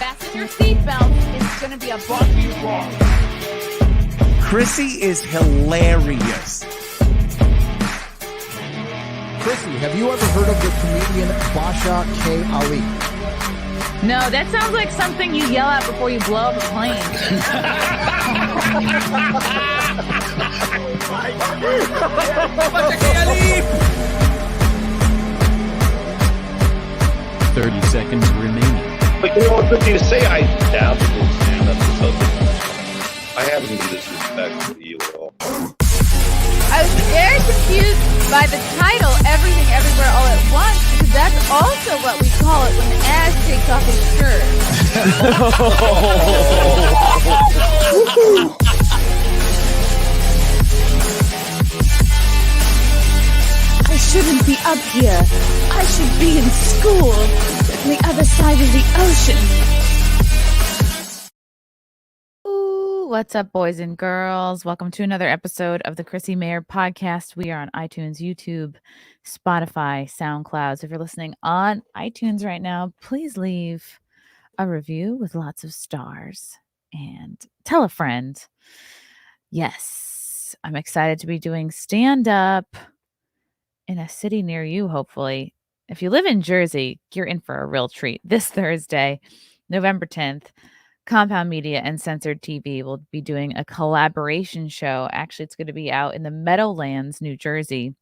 Fasten your seatbelt. It's going to be a bumpy ride. Chrissie is hilarious. Chrissie, have you ever heard of the comedian Basha K. Ali? No, that sounds like something you yell out before you blow up a plane. 30 seconds remaining. But you know what, good thing to say, I dabbled in stand-up and stuff. I haven't been disrespectful to you at all. I was very confused by the title, Everything Everywhere All at Once, because that's also what we call it when Ash takes off his shirt. I shouldn't be up here. I should be in school on the other side of the ocean. What's up, boys and girls? Welcome to another episode of the Chrissie Mayr podcast. We are on iTunes, YouTube, Spotify, SoundCloud. So if you're listening on iTunes right now, please leave a review with lots of stars and tell a friend. Yes, I'm excited to be doing stand-up in a city near you, hopefully. If you live in Jersey, you're in for a real treat. This Thursday, November 10th, Compound Media and Censored TV will be doing a collaboration show. Actually, it's going to be out in the Meadowlands, New Jersey.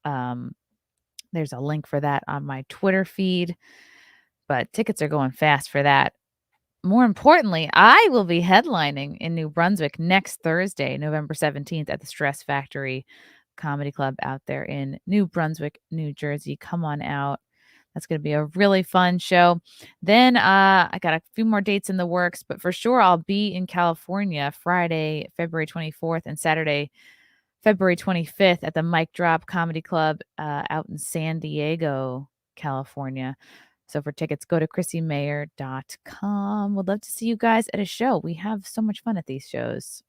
There's a link for that on my Twitter feed, but tickets are going fast for that. More importantly, I will be headlining in New Brunswick next Thursday, November 17th at the Stress Factory Comedy Club out there in New Brunswick, New Jersey. Come on out. That's going to be a really fun show. Then I got a few more dates in the works, but for sure I'll be in California Friday, February 24th and Saturday, February 25th at the Mic Drop Comedy Club out in San Diego, California. So for tickets, go to ChrissieMayr.com. Would love to see you guys at a show. We have so much fun at these shows.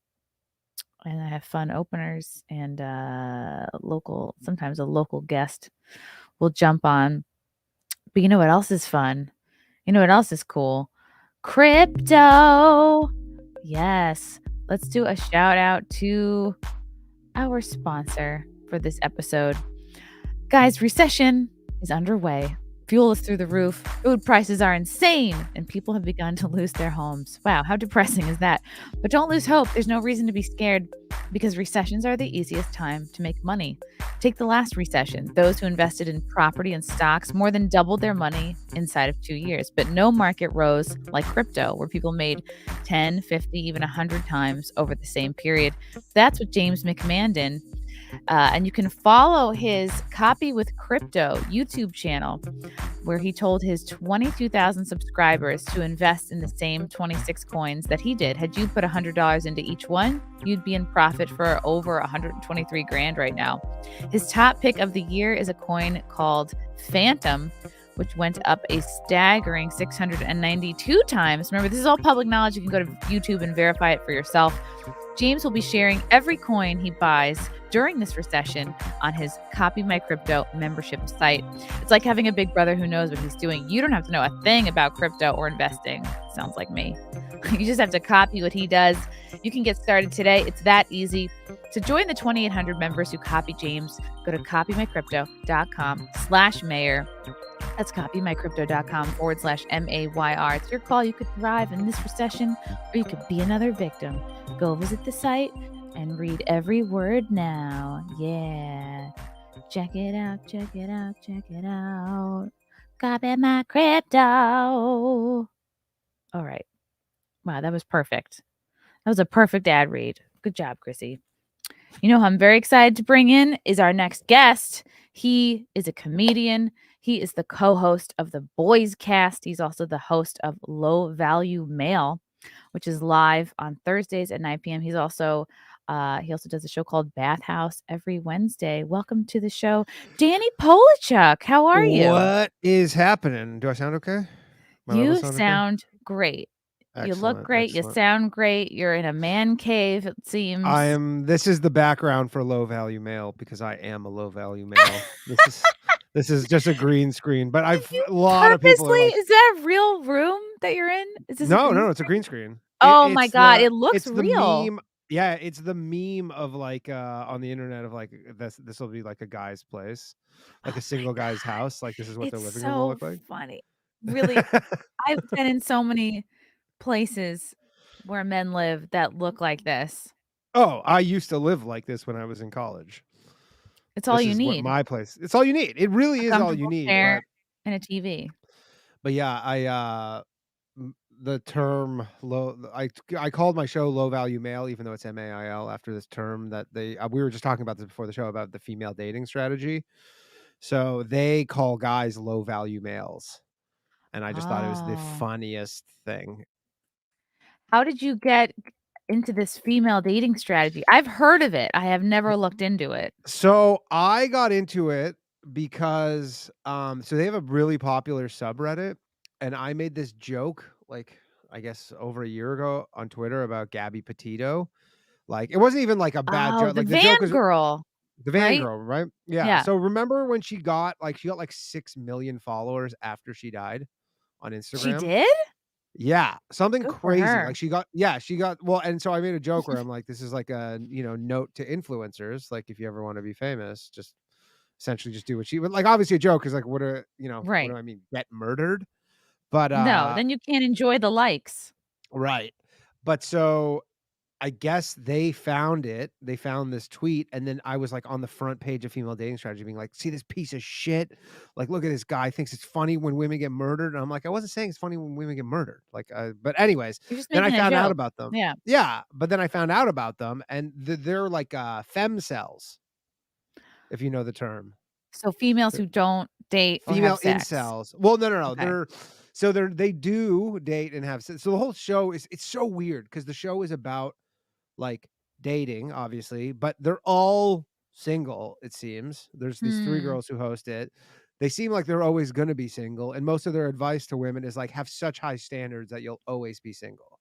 And I have fun openers and sometimes a local guest will jump on. But you know what else is fun? You know what else is cool? Crypto. Yes. Let's do a shout out to our sponsor for this episode. Guys, recession is underway. Fuel is through the roof. Food prices are insane. And people have begun to lose their homes. Wow, how depressing is that? But don't lose hope. There's no reason to be scared because recessions are the easiest time to make money. Take the last recession. Those who invested in property and stocks more than doubled their money inside of 2 years. But no market rose like crypto, where people made 10, 50, even 100 times over the same period. That's what James McMahon did. And you can follow his Copy with Crypto YouTube channel, where he told his 22,000 subscribers to invest in the same 26 coins that he did. Had you put $100 into each one, you'd be in profit for over 123 grand right now. His top pick of the year is a coin called Phantom, which went up a staggering 692 times. Remember, this is all public knowledge. You can go to YouTube and verify it for yourself. James will be sharing every coin he buys during this recession on his Copy My Crypto membership site. It's like having a big brother who knows what he's doing. You don't have to know a thing about crypto or investing. Sounds like me. You just have to copy what he does. You can get started today. It's that easy. To join the 2,800 members who copy James, go to copymycrypto.com/Mayor. That's copymycrypto.com/MAYR. It's your call. You could thrive in this recession, or you could be another victim. Go visit the site and read every word now. Yeah. Check it out, check it out, check it out. Copy my crypto. All right. Wow, that was perfect. That was a perfect ad read. Good job, Chrissie. You know who I'm very excited to bring in is our next guest. He is a comedian. He is the co-host of the Boys Cast. He's also the host of Low Value Mail, which is live on Thursdays at 9 p.m. He also does a show called Bathhouse every Wednesday. Welcome to the show, Danny Polishchuk. How are you? What is happening? Do I sound okay? You sound great. Excellent, you look great. excellent. You sound great. You're in a man cave, it seems. This is the background for Low Value Mail because I am a low value male. This is just a green screen, but a lot of people are like, is that a real room that you're in? Is this a No, green no, it's a screen? green screen. Oh my god, it looks It's the real. meme. Yeah, it's the meme of like on the internet of like this will be like a guy's place, like a Oh my single guy's god. house. Like this is what their It's living room will so look like. funny. Really, I've been in so many places where men live that look like this. Oh, I used to live like this when I was in college. It's all This you is what need. my place. It's all you need. It A really is all you comfortable need. chair and a TV. But yeah, the term I called my show low value male, even though it's MAIL after this term that they we were just talking about this before the show about the female dating strategy. So they call guys low value males, and I just thought it was the Oh. funniest thing. How did you get into this female dating strategy? I've heard of it. I have never looked into it. So I got into it because so they have a really popular subreddit, and I made this joke like I guess over a year ago on Twitter about Gabby Petito. Like it wasn't even like a bad Oh, joke. the Like the joke van was girl, the van right? girl, right? Yeah. Yeah. So remember when she got like 6 million followers after she died on She Instagram? did? Yeah, something Good for crazy. Like her. she got yeah, she got well, and so I made a joke where I'm like, this is like a note to influencers. Like if you ever want to be famous, just essentially just do what she would like obviously a joke is like what do Right. I mean? Get murdered. But No, then you can't enjoy the likes. right. But so I guess they found it. They found this tweet, and then I was like on the front page of Female Dating Strategy, being like, "See this piece of shit? Like, look at this guy thinks it's funny when women get murdered." And I'm like, I wasn't saying it's funny when women get murdered. Like, but anyways, You're just then I making a found out joke. about them. Yeah. Yeah, but then I found out about them, and they're like fem cells, if you know the term. So females who don't date or have Female sex. incels. Well, no, no, no. Okay. They do date and have sex. So the whole show is it's so weird because the show is about like dating, obviously, but they're all single, it seems. There's these 3 Hmm. girls who host it. They seem like they're always gonna be single, and most of their advice to women is like have such high standards that you'll always be single.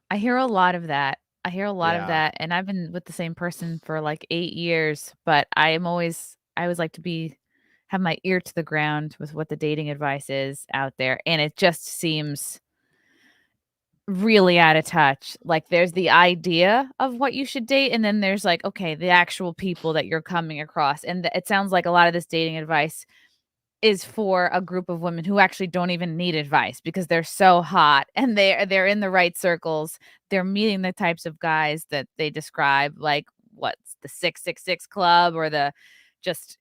I hear a lot of that. I hear a lot of Yeah. that, and I've been with the same person for like 8 years, but I always like to be have my ear to the ground with what the dating advice is out there, and it just seems really out of touch. Like, there's the idea of what you should date, and then there's, like, okay, the actual people that you're coming across, and it sounds like a lot of this dating advice is for a group of women who actually don't even need advice because they're so hot and they're in the right circles. They're meeting the types of guys that they describe, like, what's the 666 club or the just,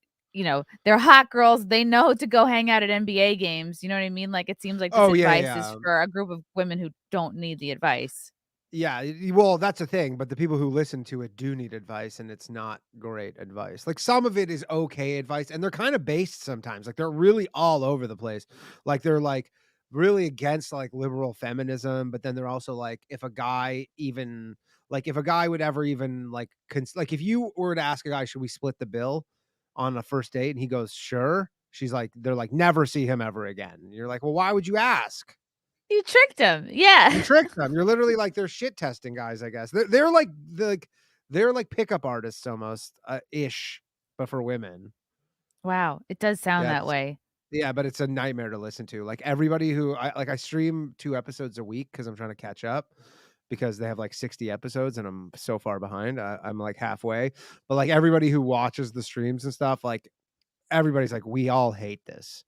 they're hot girls. They know to go hang out at NBA games. You know what I mean? Like, it seems like this Oh, yeah, advice is yeah. for a group of women who don't need the advice. Yeah, well, that's the thing, but the people who listen to it do need advice, and it's not great advice. Like some of it is okay advice, and they're kind of based sometimes. Like they're really all over the place. Like they're like really against like liberal feminism, but then they're also like if a guy would ever even like like if you were to ask a guy, should we split the bill on a first date, and he goes, sure. They're like, never see him ever again. And you're like, well, why would you ask? You tricked him. You Yeah. tricked them. You're literally like they're shit testing guys, I guess. They're like pickup artists almost, ish, but for women. Wow. It does sound Yeah, that way. yeah, but it's a nightmare to listen to. Like everybody who I stream 2 episodes a week because I'm trying to catch up because they have like 60 episodes and I'm so far behind. I'm like halfway. But like everybody who watches the streams and stuff, like everybody's like, we all hate this.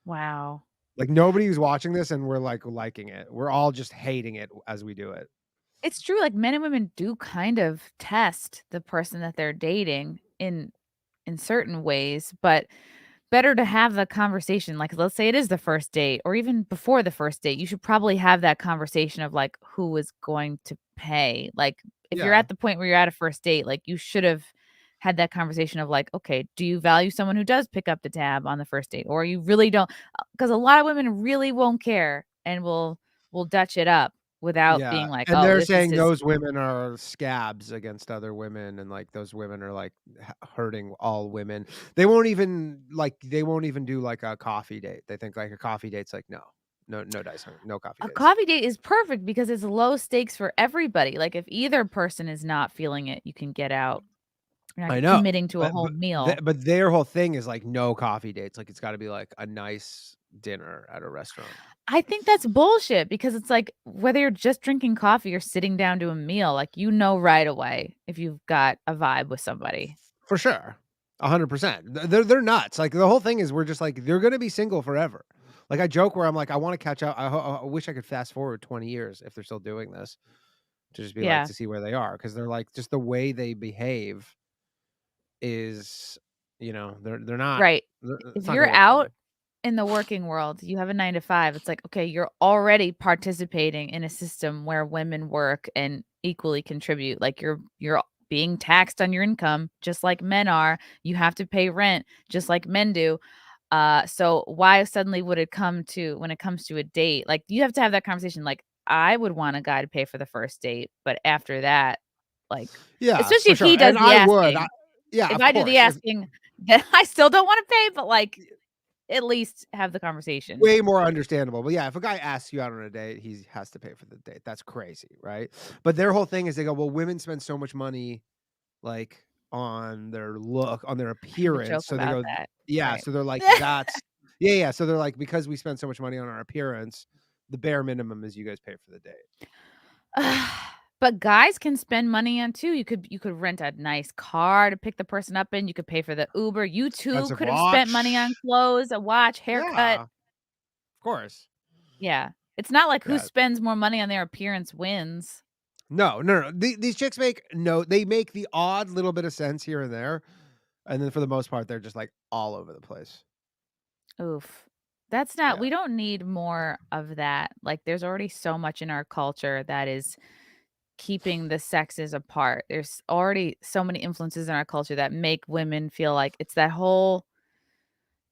Wow. Like nobody who's watching this and we're like liking it. We're all just hating it as we do it. It's true, like, men and women do kind of test the person that they're dating in certain ways, but better to have the conversation, like, let's say it is the first date or even before the first date, you should probably have that conversation of, like, who is going to pay, like, if you're Yeah. at the point where you're at a first date, like, you should have had that conversation of, like, okay, do you value someone who does pick up the tab on the first date, or you really don't, because a lot of women really won't care and will Dutch it up without Yeah, being like, and "Oh, they're this is saying his." those women are scabs against other women, and, like, those women are, like, hurting all women. They won't even do, like, a coffee date. They think, like, a coffee date's like, no. No no dice, no coffee A dates. coffee date is perfect because it's low stakes for everybody, like, if either person is not feeling it, you can get out. You're not I know, committing to a whole meal. but their whole thing is, like, no coffee dates, like, it's gotta be, like, a nice dinner at a restaurant. I think that's bullshit because it's like whether you're just drinking coffee or sitting down to a meal, like, you know right away if you've got a vibe with somebody. For sure. 100%. They're nuts. Like, the whole thing is we're just like, they're gonna be single forever. Like, I joke where I'm like, I wanna catch up. I wish I could fast forward 20 years if they're still doing this to just be like, Yeah, to see where they are, because 'cause they're like, just the way they behave is, they're not right. it's If not gonna you're work for me. out in the working world, you have a 9 to 5, it's like, okay, you're already participating in a system where women work and equally contribute, like, you're being taxed on your income just like men are, you have to pay rent just like men do, so why suddenly would it come to when it comes to a date, like, you have to have that conversation, like, I would want a guy to pay for the first date, but after that, like Yeah, especially for if he sure, does and the I would. asking. Yeah, If of I do the course. If asking, then I still don't wanna pay, but, like, at least have the conversation. Way more understandable. But yeah, if a guy asks you out on a date, he has to pay for the date. That's crazy, right? But their whole thing is they go, well, women spend so much money like on their look, on their I have a appearance. joke So they about go, that. yeah. Right. So they're like, that's yeah, yeah. So they're like, because we spend so much money on our appearance, the bare minimum is you guys pay for the date. But guys can spend money on too. You could rent a nice car to pick the person up in, you could pay for the Uber. You too Expensive could have spent money on watch. clothes, a watch, haircut. Yeah, of course. Yeah. It's not like who Yeah. spends more money on their appearance wins. No, no, no. These chicks make no, they make the odd little bit of sense here and there. And then for the most part, they're just like all over the place. Oof. That's not Yeah. we don't need more of that. Like, there's already so much in our culture that is keeping the sexes apart. There's already so many influences in our culture that make women feel like it's that whole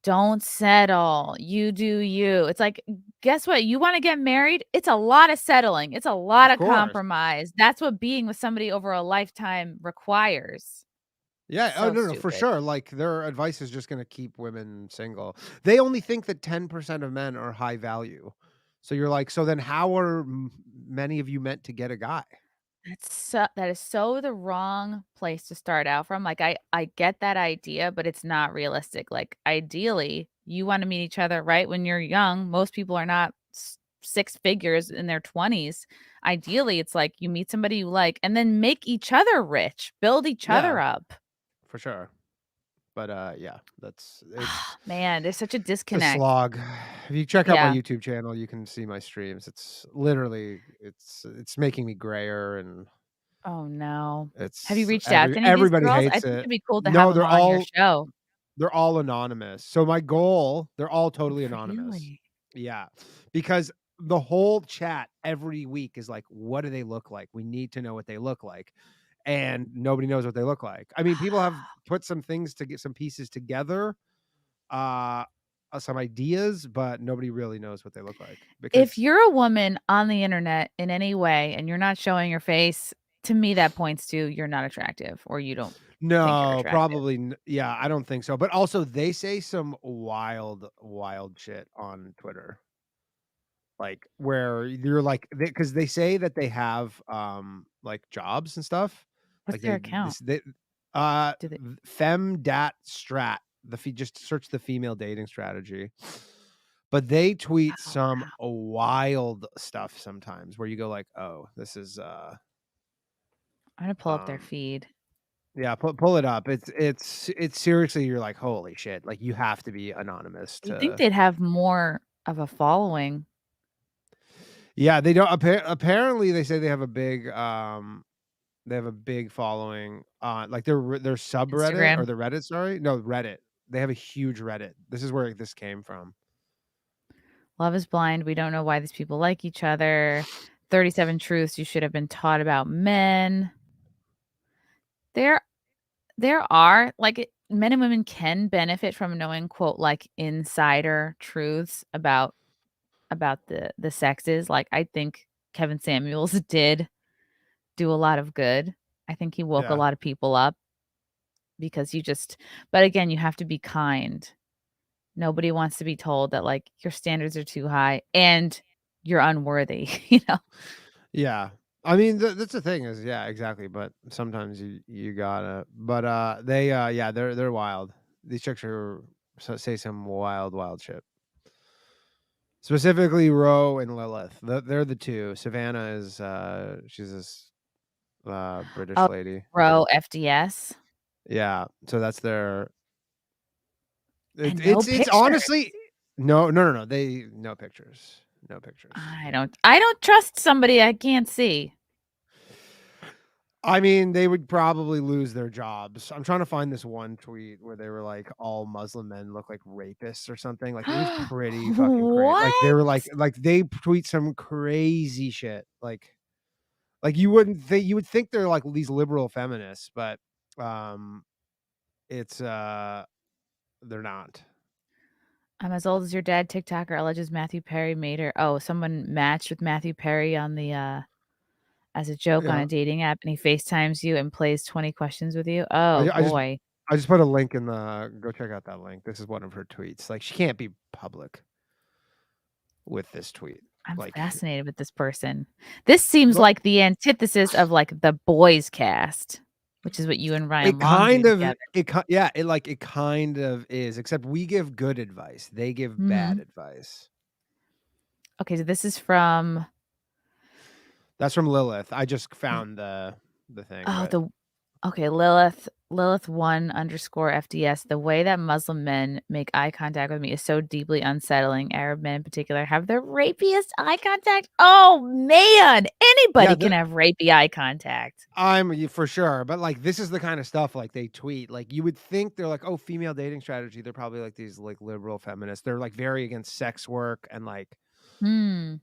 "Don't settle, you do you." It's like, guess what? You wanna get married? It's a lot of settling, it's a lot Of of course. compromise. That's what being with somebody over a lifetime requires. Yeah. Oh, So no, no, for stupid. sure. Like their advice is just going to keep women single. They only think that 10% of men are high value. So you're like, so then how are many of you meant to get a guy? That is so the wrong place to start out from, like, I get that idea, but it's not realistic, like, ideally, you wanna meet each other right when you're young, most people are not s 6 figures in their 20s. Ideally, it's like you meet somebody you like, and then make each other rich, build each other Yeah, up. for sure. But yeah, it's Man, there's such a it's a disconnect. slog. If you check out my Yeah. YouTube channel, you can see my streams. It's literally it's making me grayer and Oh, no. Have you it's reached out to any of these everybody girls? I hates think it. it'd be cool to have No, them on your show. they're all anonymous. So my goal, they're all totally anonymous. Really? Yeah. Because the whole chat every week is like, what do they look like? We need to know what they look like. And nobody knows what they look like. I mean, people have put some things to get some pieces together, uh, some ideas, but nobody really knows what they look like If because you're a woman on the internet in any way and you're not showing your face, to me, that points to you're not attractive or you don't think you're no, attractive. probably yeah, I don't think so. But also they say some wild shit on Twitter. Like, where you're like because they say that they have, like, jobs and stuff. What's Like, their account? Do they femdat strat, just search the female dating strategy. But they tweet Oh, some wow. wild stuff sometimes where you go like, "Oh, this is, I'm gonna pull up their um" feed. yeah, pull it up. It's seriously, you're like, "Holy shit." Like, you have to be anonymous You'd think to they'd have more of a following. yeah, they don't apparently, they say they have a big following on like their subreddit or Instagram. the Reddit, sorry. No, Reddit. They have a huge Reddit. This is where this came from. Love is blind. We don't know why these people like each other. 37 truths you should have been taught about men. There there are men and women can benefit from knowing, quote, like, insider truths about the sexes, like, I think Kevin Samuels did do a lot of good. I think he woke a Yeah. lot of people up because you just but again, you have to be kind. Nobody wants to be told that, like, your standards are too high and you're unworthy, you know? Yeah. I mean, that's the thing is, yeah, exactly. But sometimes you gotta. But yeah, they're wild. These chicks are say some wild shit. Specifically, Ro and Lilith. They're the two. Savannah is she's this British Oh, lady. Pro FDS Yeah. So that's their. and no It's pictures. honestly no. They no pictures. No pictures. I don't trust somebody I can't see. I mean, they would probably lose their jobs. I'm trying to find this one tweet where they were like, all Muslim men look like rapists or something. Like it was pretty fucking crazy. Like they What? were like they tweet some crazy shit. Like you would think they're like these liberal feminists, but um it's they're not. I'm as old as your dad. TikToker alleges Matthew Perry made her. Oh, someone matched with Matthew Perry on the as a joke on Yeah. a dating app, and he FaceTimes you and plays 20 questions with you. Oh I just boy, I just put a link in the go check out that link. This is one of her tweets. Like she can't be public with this tweet. I'm Like fascinated with this person. This seems well, like the antithesis of like the boys cast, which is what you and Ryan it Long do kind of together. yeah, it kind of is, except we give good advice. They give bad Mhm. advice. Okay, so this is from That's from Lilith. I just found the thing, oh but the okay, Lilith1_FDS. The way that Muslim men make eye contact with me is so deeply unsettling. Arab men in particular have the rapiest eye contact. Oh man, yeah, anybody can have rapey eye contact. for sure. But like this is the kind of stuff like they tweet. Like you would think they're like, oh, female dating strategy. They're probably like these like liberal feminists. They're like very against sex work and like Hmm.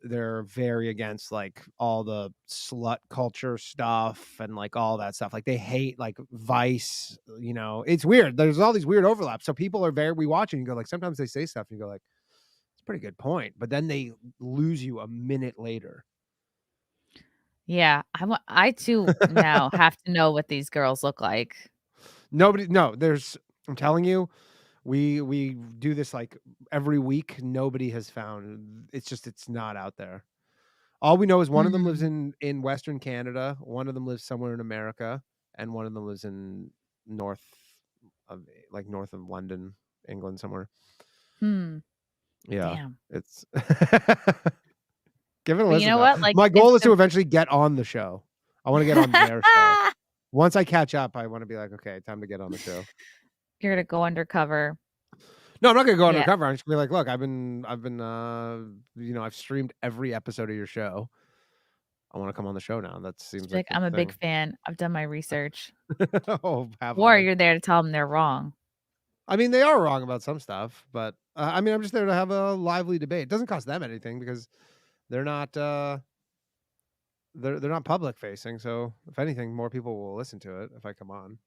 they're very against like all the slut culture stuff and like all that stuff. Like they hate like Vice, it's weird. There's all these weird overlaps. So people are very we watch and you go like sometimes they say stuff and you go like, it's a pretty good point. But then they lose you a minute later. Yeah, I too now have to know what these girls look like. Nobody no, there's I'm telling you, we do this like every week. Nobody has found it's not out there. All we know is one of them lives Hmm. in Western Canada, one of them lives somewhere in America, and one of them lives in north north of London, England somewhere. Hmm. Yeah, Damn. it's give it a But you listen know though. what? Like My it's goal is to the eventually get on the show. I want to get on their show. Once I catch up, I want to be like, okay, time to get on the show. You're gonna go undercover. No, I'm not gonna go Yeah. undercover. I'm just gonna be like, look, I've been I've streamed every episode of your show. I want to come on the show now. That Just seems be like like, the "I'm a big thing. fan. I've done my research." Oh, have Or I? you're there to tell them they're wrong. I mean, they are wrong about some stuff, but I mean, I'm just there to have a lively debate. It doesn't cost them anything because they're not they're not public facing. So if anything, more people will listen to it if I come on.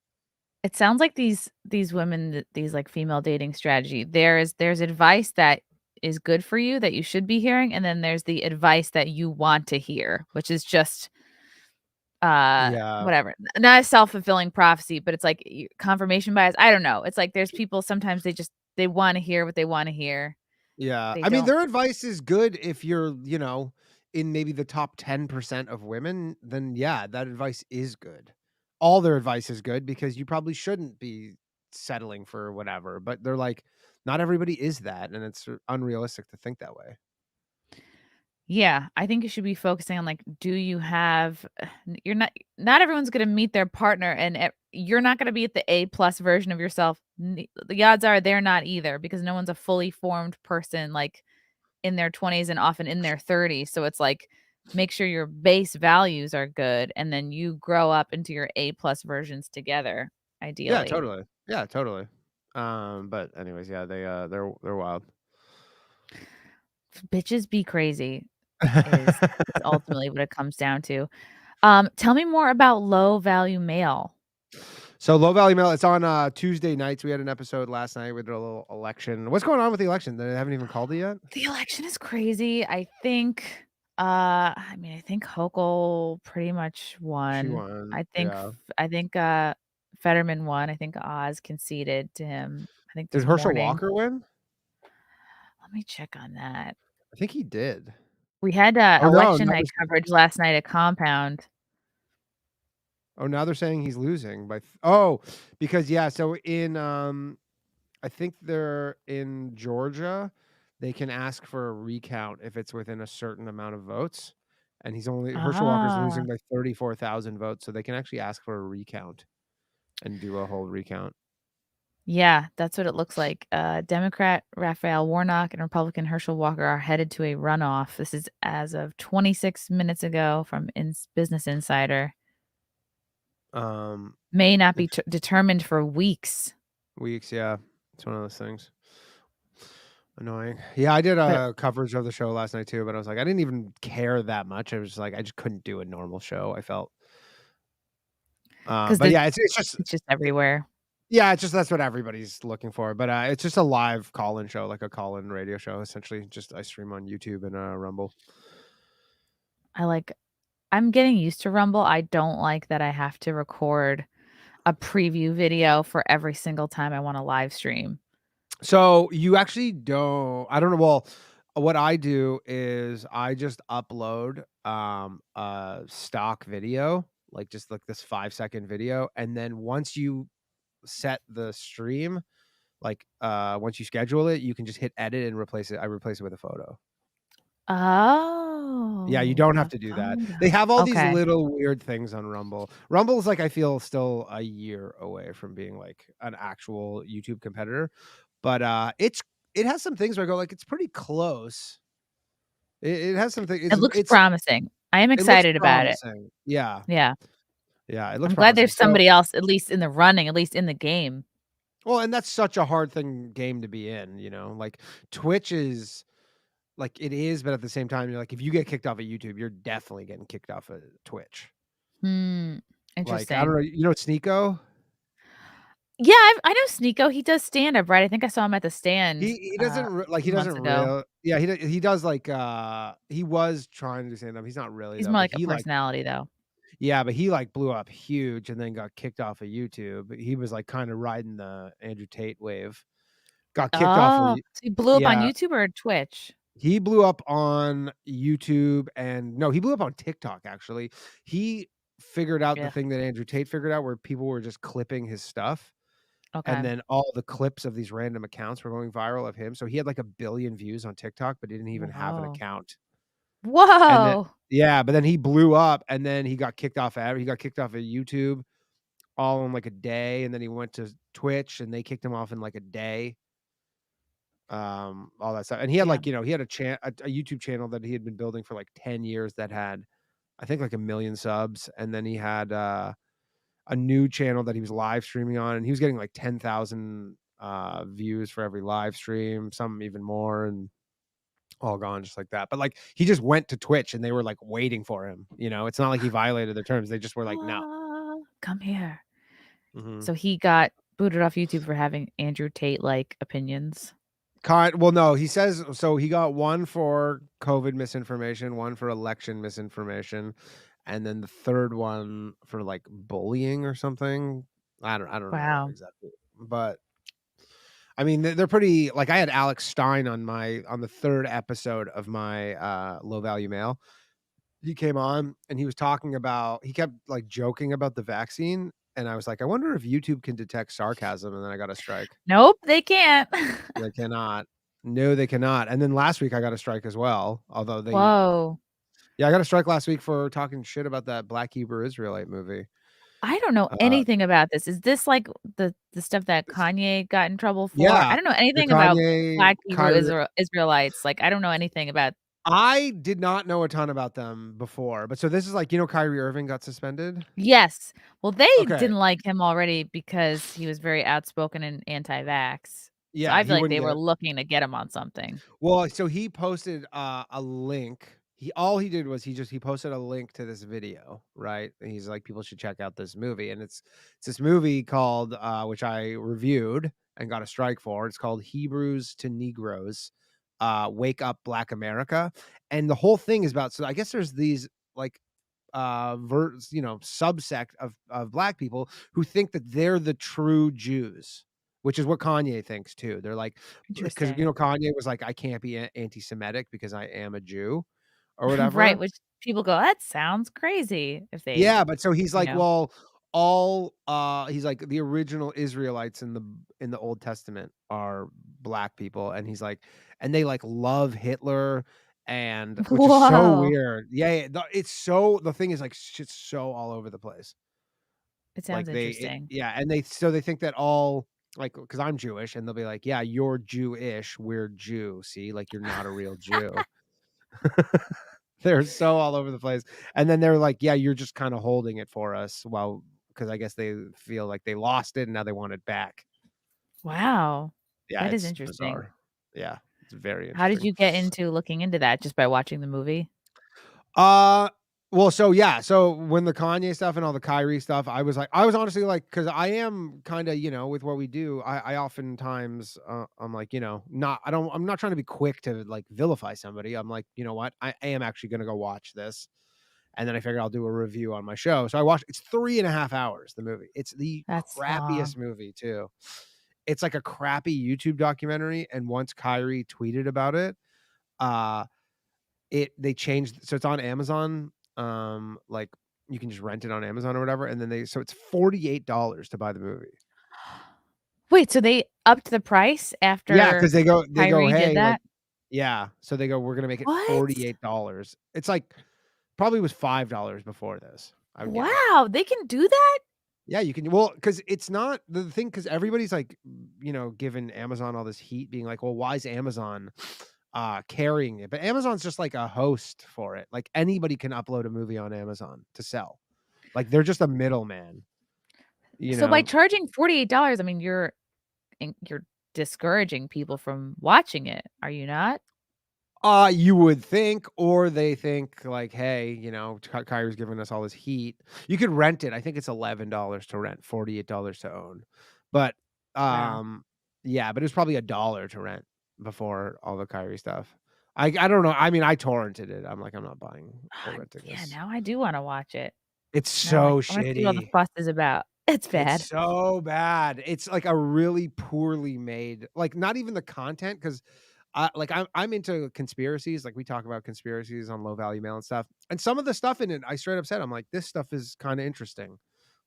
It sounds like these women, these, like, female dating strategy, there's advice that is good for you that you should be hearing, and then there's the advice that you want to hear, which is just, Yeah, whatever. Not a self-fulfilling prophecy, but it's like confirmation bias. I don't know. It's like there's people sometimes they wanna hear what they wanna hear. yeah. They I mean, don't. their advice is good if you're, in maybe the top 10% of women. Then yeah, that advice is good. All their advice is good because you probably shouldn't be settling for whatever. But they're like, not everybody is that, and it's unrealistic to think that way. Yeah, I think you should be focusing on like, do you have? You're not everyone's gonna meet their partner, and you're not gonna be at the A plus version of yourself. The odds are they're not either because no one's a fully formed person like in their 20s and often in their 30s. So it's like make sure your base values are good, and then you grow up into your A plus versions together, Yeah, ideally. totally. Yeah, totally. But anyways, yeah, they're wild. Bitches be crazy is ultimately what it comes down to. Tell me more about low value mail. So Low Valley Mail, it's on Tuesday nights. We had an episode last night. We did a little election. What's going on with the election? They haven't even called it yet. The election is crazy. I mean, I think Hochul pretty much She won. won. I Yeah. think Fetterman won. I think Oz conceded to him, I think Did this Herschel morning. Walker win? Let me check on that. I think he did. We had Oh no, election night coverage last night at Compound. now they're saying he's losing by oh, because yeah, so in I think they're in Georgia. they can ask for a recount if it's within a certain amount of votes, and Herschel Walker's Ah. losing by 34,000 votes, so they can actually ask for a recount and do a whole recount. Yeah, that's what it looks like. Democrat Raphael Warnock and Republican Herschel Walker are headed to a runoff. This is as of 26 minutes ago from Business Insider. Um, May not be it's determined for weeks. weeks, yeah. It's one of those things. Annoying. Yeah, I did But a coverage of the show last night too, but I was like, I didn't even care that much. I was just like, I just couldn't do a normal show, I felt. 'cause But the yeah, it's just it's just everywhere. yeah, it's just that's what everybody's looking for. But it's just a live call-in show, like a call-in radio show, essentially. Just I stream on YouTube and Rumble. I'm getting used to Rumble. I don't like that I have to record a preview video for every single time I wanna live stream. So you actually don't I don't know. Well, what I do is I just upload a stock video, like just like this 5-second video. And then once you set the stream, like once you schedule it, you can just hit edit and replace it. I replace it with a photo. Yeah, you Oh, don't have a to do that. They photo. have all these Okay. little weird things on Rumble. Rumble's like I feel still a year away from being like an actual YouTube competitor, but it has some things where I go like it's pretty close. It has something. It looks promising. I am It looks excited about it. promising. Yeah, Yeah. yeah, it looks I'm glad promising. there's So, somebody else at least in the running, at least in the game. well, and that's such a hard game to be in. Like Twitch is like it is, but at the same time, you're like if you get kicked off of YouTube, you're definitely getting kicked off of Twitch. Hmm, Like I don't interesting. know, Sneeko? Yeah, I know Sneeko, he does stand-up, right? I think I saw him at the stand, He a doesn't re like, he few months doesn't ago. real yeah, he does, like, he was trying to do stand-up, he's not really, He's though, more but like a personality, though. yeah, but he, like, blew up huge and then got kicked off of YouTube. He was, like, kinda riding the Andrew Tate wave. Got kicked off of Oh, so he blew up on yeah, YouTube or Twitch? he blew up on YouTube and no, he blew up on TikTok, actually. He figured out the Yeah. thing that Andrew Tate figured out where people were just clipping his stuff. And Okay. then all the clips of these random accounts were going viral of him. So he had like 1 billion views on TikTok, but he didn't even have an Whoa. account. And then Whoa! yeah, but then he blew up and then he got kicked off of YouTube all in like a day. And then he went to Twitch and they kicked him off in like a day. All that stuff. And he had Yeah. like, he had a YouTube channel that he had been building for like 10 years that had, I think like 1 million subs. And then he had a new channel that he was live streaming on, and he was getting like 10,000 views for every live stream, some even more, and all gone just like that. But like he just went to Twitch and they were like waiting for him. It's not like he violated their terms. They just were like, no. Ah, come here. hmm So he got booted off YouTube for having Andrew Tate-like opinions. Well, no, he says so. He got one for COVID misinformation, one for election misinformation, and then the third one for like bullying or something. I don't know Wow. exactly, but I mean, they're pretty like I had Alex Stein on the 3rd episode of my Low Value Mail. He came on and he kept like joking about the vaccine. And I was like, I wonder if YouTube can detect sarcasm. And then I got a strike. Nope, they can't. They cannot. No, they cannot. And then last week I got a strike as well. Although Whoa. yeah, I got a strike last week for talking shit about that Black Hebrew Israelite movie. I don't know Uh, anything about this. Is this like the stuff that Kanye got in trouble for? I yeah, don't know the anything about Kanye, Black Hebrew Kyrie, Israelites. Like, I don't know anything about. I did not know a ton about them before, but so this is like, Kyrie Irving got suspended? Yes. Well, they Okay. didn't like him already because he was very outspoken and anti-vax. So Yeah, I feel he like wouldn't they get were it. looking to get him on something. Well, so he posted a link. All he did was he posted a link to this video, right? And he's like, people should check out this movie. And it's this movie called which I reviewed and got a strike for. It's called Hebrews to Negroes, Wake Up Black America. And the whole thing is about, so I guess there's these like subsect of black people who think that they're the true Jews, which is what Kanye thinks too. They're like, because Interesting. Kanye was like, I can't be anti-Semitic because I am a Jew or Right, whatever. which people go, "That sounds crazy," if they, Yeah, but so he's you like, know. well, he's like the original Israelites in the Old Testament are black people, and he's like, and they like love Hitler, and which is so Whoa. weird. Yeah, it's so the thing is like shit's so all over the place. It sounds Like interesting. yeah, and they think that all like because I'm Jewish, and they'll be like, yeah, you're Jewish, we're Jew. See, like you're not a real Jew. They're so all over the place. And then they're like, "Yeah, you're just kinda holding it for us," while because I guess they feel like they lost it and now they want it back. Wow. Yeah, That is it's interesting. bizarre. Yeah, it's very How did interesting. you get into looking into that? Just by watching the movie? Uh, well, so yeah, so when the Kanye stuff and all the Kyrie stuff, I was honestly like, because I am kinda, with what we do, I oftentimes, I'm like, I'm not trying to be quick to, like, vilify somebody. I'm like, "You know what? I am actually gonna go watch this." And then I figure I'll do a review on my show. So I watched it's 3.5 hours, the movie. It's the That's long. crappiest movie too. It's like a crappy YouTube documentary, and once Kyrie tweeted about it, uh, they changed so it's on Amazon, like, you can just rent it on Amazon or whatever, and then so it's $48 to buy the movie. Wait, so they upped the price Yeah, after because they go, Kyrie did "Hey," like that? yeah, so they go, "We're gonna make it What? $48." It's like probably was $5 before this, I would guess. Wow, they can do that? Yeah, you can well, because it's not the thing. Because everybody's like, giving Amazon all this heat being like, "Well, why is Amazon, carrying it?" But Amazon's just like a host for it. Like, anybody can upload a movie on Amazon to sell. Like, they're just a middleman, you So by know? charging $48, I mean, you're discouraging people from watching it, are you not? You would think, or they think like, "Hey, Kyrie's giving us all this heat." You could rent it. I think it's $11 to rent, $48 to own. But, Wow. yeah, but it was probably $1 to rent before all the Kyrie stuff. I don't know. I mean, I torrented it. I'm like, "I'm not buying or renting Yeah, this." now I do wanna watch it. It's Now I'm like, so I wanna see what all the shitty. fuss is about. It's It's bad. so bad. It's like a really poorly made like, not even the content, 'cause I'm into conspiracies, like, we talk about conspiracies on Low Value Mail and stuff, and some of the stuff in it, I straight up said, I'm like, "This stuff is kinda interesting."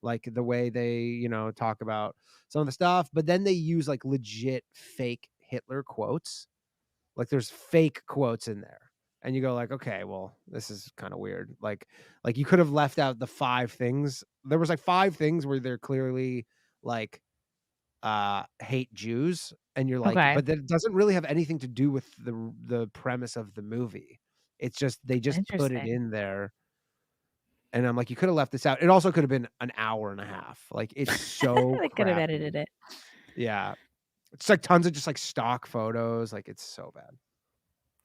Like, the way they, talk about some of the stuff, but then they use, like, legit fake Hitler quotes. Like, there's fake quotes in there, and you go like, "Okay, well, this is kinda weird." Like, you could have left out the 5 things. There was, like, 5 things where they're clearly, like, hate Jews, and you're like, Okay, but that doesn't really have anything to do with the premise of the movie. It's just they just put it interesting. in there, and I'm like, "You coulda left this out." It also could have been an hour and a half. Like, it's so They could have crappy. edited it. Yeah. It's, like, tons of just, like, stock photos, like, it's so bad.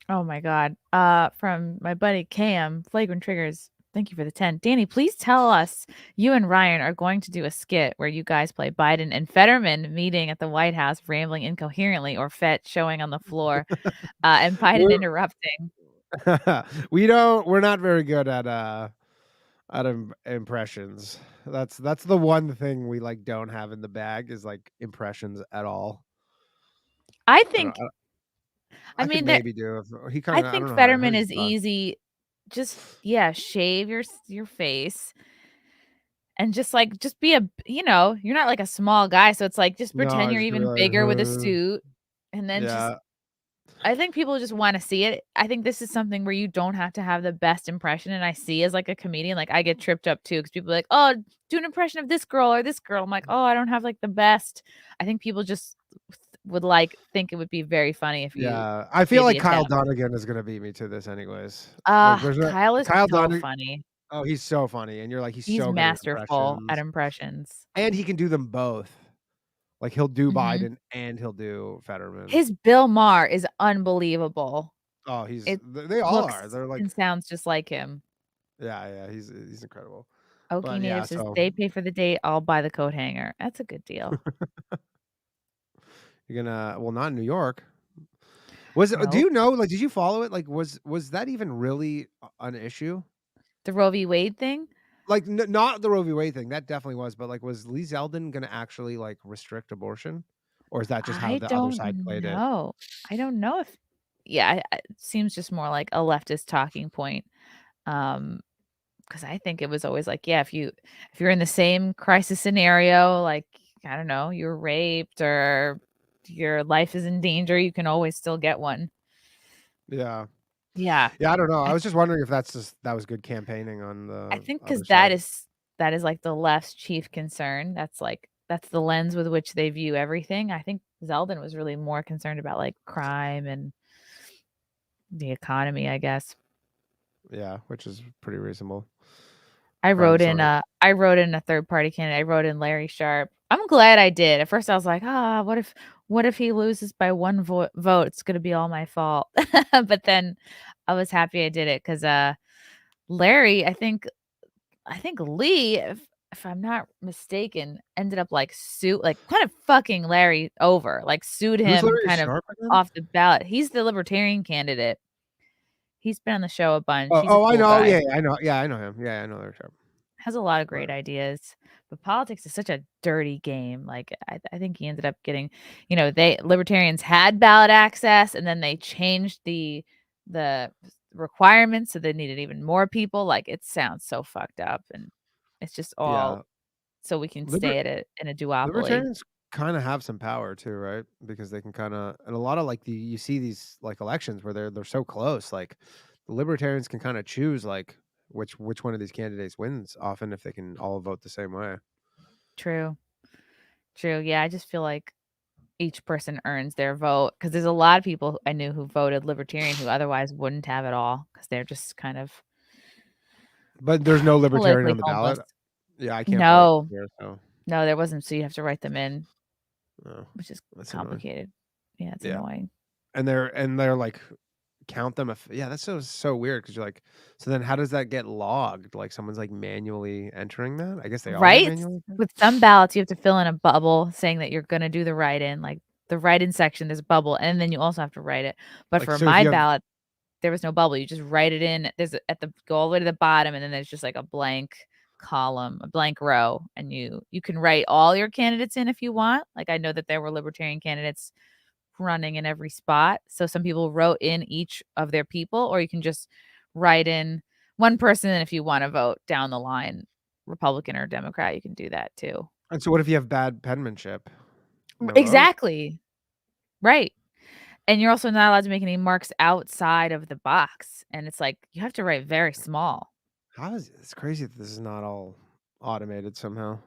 Oh my god. From my buddy Cam, Flagrant Triggers, thank you for the 10. Danny, please tell us you and Ryan are going to do a skit where you guys play Biden and Fetterman meeting at the White House, rambling incoherently, or Fett showing on the floor, and Biden We're interrupting. we're not very good at impressions. That's the one thing we, like, don't have in the bag is, like, impressions at all. I I don't think I I could mean, there maybe do if he I kinda I think don't know how Fetterman his is easy. Just yeah, shave your face and just be you're not like a small guy, so it's like just No, pretend I you're just be even like, bigger with a suit and then just yeah. I think people just wanna see it. I think this is something where you don't have to have the best impression, and I see as, like, a comedian, like, I get tripped up too because people are like, "Oh, do an impression of this girl or this girl." I'm like, "Oh, I don't have, like, the best." I think people just would, think it would be very funny if you Yeah, I feel made like the Kyle attempt. Donegan is gonna beat me to this anyways. Like, there's no Kyle is Kyle so Donegan. funny. Oh, he's so funny, and you're like, he's He's so good at masterful at impressions, impressions. and he can do them both. Like, he'll do Mhm. Biden and he'll do Fetterman. His Bill Maher is unbelievable. Oh, It they all are. looks They're like and sounds just like him. yeah, he's incredible. Okie But yeah, native says, so "They pay for the date, I'll buy the coat hanger." That's a good deal. you're gonna well, not in New York. Was it do Nope. you know, like, did you follow it? Like, was that even really an issue? The Roe v. Wade thing? Like, not the Roe v. Wade thing, that definitely was, but, like, was Lee Zeldin gonna actually, like, restrict aburbtion? Or is that just how I the other side don't played it? know. I don't know if yeah, it seems just more like a leftist talking point. Um, because I think it was always like, yeah, if you're in the same crisis scenario, like, I don't know, you were raped or your life is in danger, you can always still get one. Yeah. Yeah. Yeah, I don't know. I was just wondering if that was good campaigning on I the think because other side. that is like the left's chief concern. That's the lens with which they view everything. I think Zeldin was really more concerned about like crime and the economy, I guess. Yeah, which is pretty reasonable. I Crime wrote in sort of. a third party candidate. I wrote in Larry Sharp. I'm glad I did. At first I was like, what if he loses by one vote? It's gonna be all my fault. But then I was happy I did it because Larry, I think Lee, if I'm not mistaken, ended up like kind of fucking Larry over, like sued Who's him Larry kind of Sharp again? off the ballot. He's the libertarian candidate. He's been on the show a bunch. Oh, He's a I cool know. guy. Yeah, I know. Yeah, I know him. Yeah, I know Larry Sharp. Has a lot of great Right. ideas, but politics is such a dirty game. Like I think he ended up getting, they libertarians had ballot access, and then they changed the requirements so they needed even more people. Like it sounds so fucked up, and it's just all Yeah. so we can Liber stay at it in a duopoly. Libertarians kind of have some power too, right? Because they can kind of, and a lot of like you see these like elections where they're so close. Like the libertarians can kind of choose like which one of these candidates wins often if they can all vote the same way. True. True. Yeah, I just feel like each person earns their vote because there's a lot of people I knew who voted libertarian who otherwise wouldn't have at all because they're just kind of But there's no libertarian politically on the homeless. ballot. Yeah, I can't vote No. here, so No, there wasn't, so you have to write them in, oh, which is that's annoying. complicated. Yeah, it's Yeah, annoying. and they're like count them if yeah, that's so weird because you're like, so then how does that get logged? Like someone's like manually entering that? I guess they all get Right? manually entered? With some ballots, you have to fill in a bubble saying that you're gonna do the write-in, like, the write-in section, there's a bubble, and then you also have to write it. But Like for so if my you have ballot, there was no bubble, you just write it in, go all the way to the bottom, and then there's just, like, a blank column, a blank row, and you can write all your candidates in if you want. Like, I know that there were libertarian candidates running in every spot. So some people wrote in each of their people, or you can just write in one person. And if you want to vote down the line, Republican or Democrat, you can do that too. and so what if you have bad penmanship? No vote? Exactly. Right. And you're also not allowed to make any marks outside of the box. And it's like you have to write very small. How is it's crazy that this is not all automated somehow.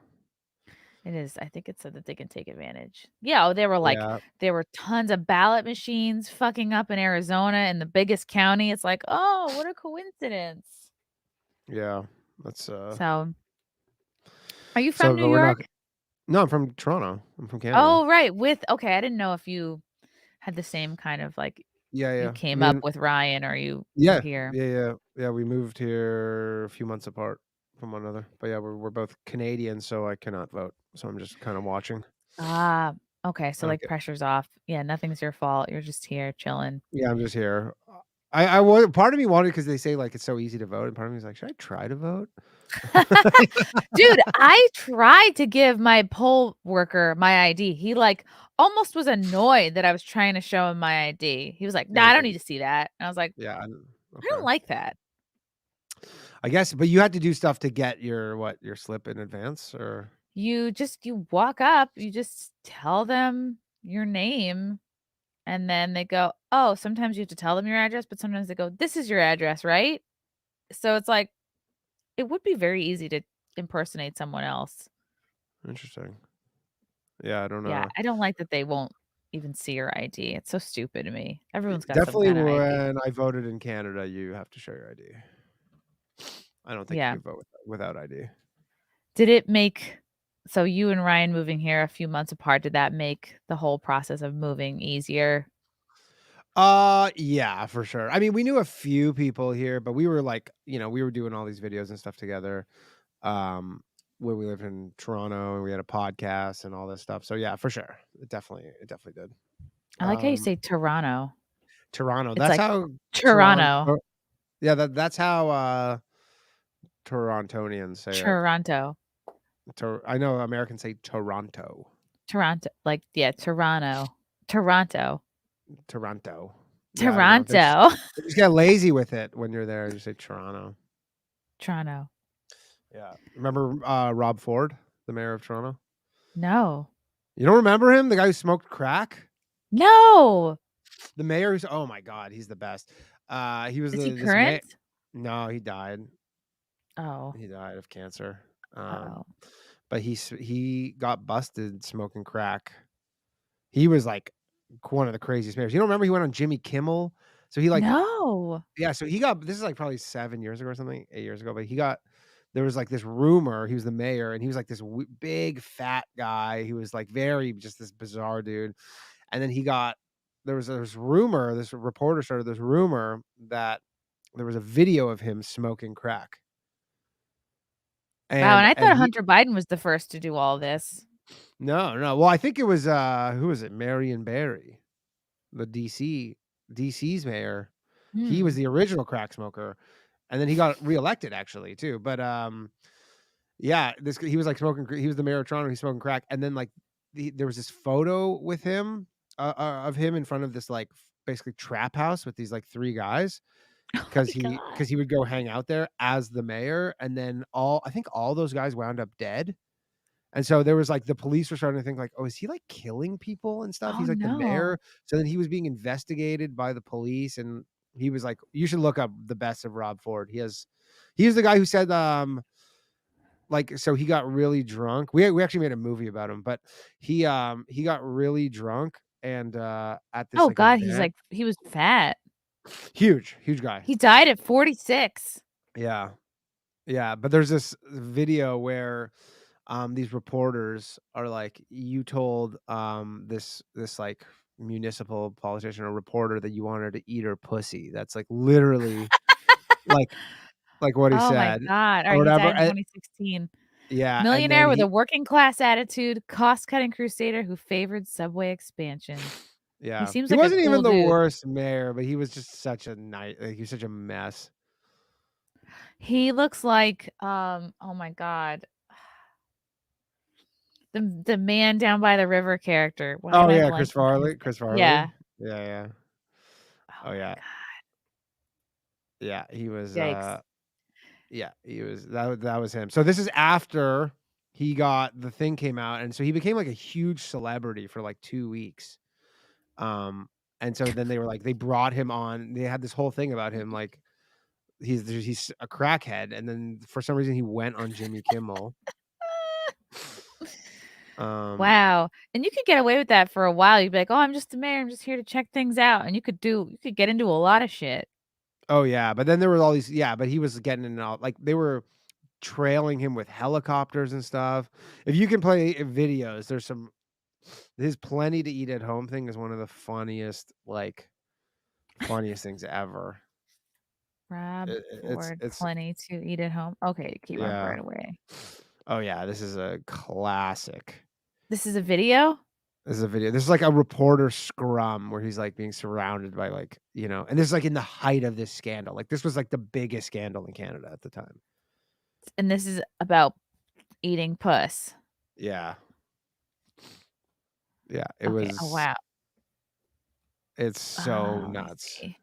It is. I think it's so that they can take advantage. Yeah. Oh, Yeah, there were tons of ballot machines fucking up in Arizona in the biggest county. It's like, oh, what a coincidence. yeah. That's So, are you from so New but we're not York? no, I'm from Toronto. I'm from Canada. Oh, right, okay, I didn't know if you had the same kind of, like, Yeah, you yeah. I came up mean, with Ryan or you were yeah, here. yeah. We moved here a few months apart from one another. But yeah, we're both Canadian, so I cannot vote. So I'm just kind of watching. Ah, okay, I so, don't like, get pressure's off. Yeah, nothing's your fault, you're just here chilling. yeah, I'm just here. I was part of me wanted because they say like it's so easy to vote, and part of me was like, should I try to vote? Dude, I tried to give my poll worker my ID. He, like, almost was annoyed that I was trying to show him my ID. He was like, "Nah, Yeah, I he's don't like, need to see that." And I was like, yeah, "I don't okay. like that." I guess, but you had to do stuff to get your slip in advance, or You walk up, you just tell them your name. And then they go, "Oh, sometimes you have to tell them your address, but sometimes they go, 'This is your address, right?'" So it's like, it would be very easy to impersonate someone else. interesting. Yeah, I don't Yeah, know. I don't like that they won't even see your ID. It's so stupid to me. Everyone's got some Definitely kind of ID. when I voted in Canada, you have to show your ID. I don't think you Yeah. could vote without ID. Did it make so you and Ryan moving here a few months apart, did that make the whole process of moving easier? Yeah, for sure. I mean, we knew a few people here, but we were like, we were doing all these videos and stuff together. When we lived in Toronto and we had a podcast and all this stuff. So yeah, for sure. It definitely did. I like how you Um, say Toronto. Toronto. It's That's like how Toronto. Toronto. Yeah, that's how Torontonians say it. Toronto. I know Americans say Toronto. Toronto. Like, yeah, Toronto. Toronto. Toronto. Yeah, I don't know. Toronto. They just get lazy with it when you're there. You say Toronto. Toronto. Yeah. Remember Rob Ford, the mayor of Toronto? No. You don't remember him? The guy who smoked crack? No. The mayor who's oh my god, he's the best. He was Is he this current? no, he died. Oh. He died of cancer. Uh-oh. But he got busted smoking crack. He was like one of the craziest mayors. You don't remember he went on Jimmy Kimmel? So he like No. yeah, so he got this is like probably 7 years ago or something, 8 years ago, but he got there was like this rumor, he was the mayor and he was like this big fat guy. He was like very just this bizarre dude. And then he got there was this rumor, this reporter started this rumor that there was a video of him smoking crack. Wow, and I And thought he Hunter Biden was the first to do all this. no, no. Well, I think it was who was it? Marion Barry, the DC's mayor. He was Hmm. the original crack smoker. And then he got reelected actually too. But yeah, he was like smoking. He was the mayor of Toronto. He's smoking crack, and then like there was this photo with him of him in front of this like basically trap house with these like 3 guys Oh because my he god. because he would go hang out there as the mayor, and then I think all those guys wound up dead. And so there was like the police were starting to think like, oh, is he like killing people and stuff? Oh He's like the mayor. no. So then he was being investigated by the police, and he was like, you should look up the best of Rob Ford. He's the guy who said like so he got really drunk. We actually made a movie about him, but he got really drunk and at this Oh like god, event. he was fat. Huge guy. He died at 46. Yeah. Yeah, but there's this video where these reporters are like, you told this like municipal politician or reporter that you wanted to eat her pussy. That's like literally like what he Oh my said god. or Alright, he died whatever. in 2016. Yeah, and then Millionaire with a he working class attitude, cost-cutting crusader who favored subway expansion. He yeah. seems He like a wasn't cool even the dude. worst mayor, but he was just such a he was such a mess. He looks like, oh my god, the man down by the river character. Why am Oh I yeah, blanking on his name? Chris Farley. Yeah. Yeah, yeah. Oh Oh my yeah. god. Yeah, he was Yikes. yeah, he was that was him. So this is after he got the thing came out, and so he became like a huge celebrity for like 2 weeks. Um, and so then they were like they brought him on. They had this whole thing about him like he's a crackhead, and then for some reason he went on Jimmy Kimmel. Um, Wow. And you could get away with that for a while. You'd be like, "Oh, I'm just the mayor. I'm just here to check things out." And you could get into a lot of shit. oh yeah, but then there was all these yeah, but he was getting in all like they were trailing him with helicopters and stuff. If you can play videos, there's some his plenty to eat at home thing is one of the funniest things ever. Rob Ford, It's plenty to eat at home. Okay, came up yeah. right away. Oh yeah, this is a classic. This is a video? This is a video. This is like a reporter scrum where he's like being surrounded by like, and this is like in the height of this scandal. Like this was like the biggest scandal in Canada at the time. And this is about eating puss. Yeah. Yeah, Okay. Oh, wow. it's so Let me nuts. see.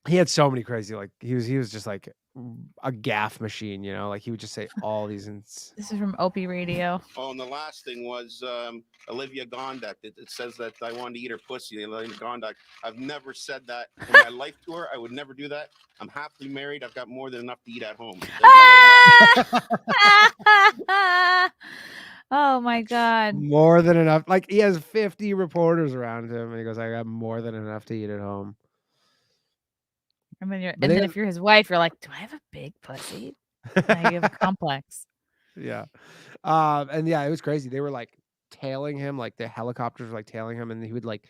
He had so many crazy like he was just like a gaff machine, like he would just say all these This is from Opie Radio. Oh, and the last thing was Olivia Gondak. It says that I wanted to eat her pussy. Olivia Gondak. I've never said that in my life to her. I would never do that. I'm happily married. I've got more than enough to eat at home. Oh my god. more than enough. Like he has 50 reporters around him and he goes, I got more than enough to eat at home. And then But they if you're his wife, you're like, "Do I have a big pussy?" Now you have a complex. Yeah. And yeah, it was crazy. They were like tailing him, like the helicopters were like tailing him, and he would like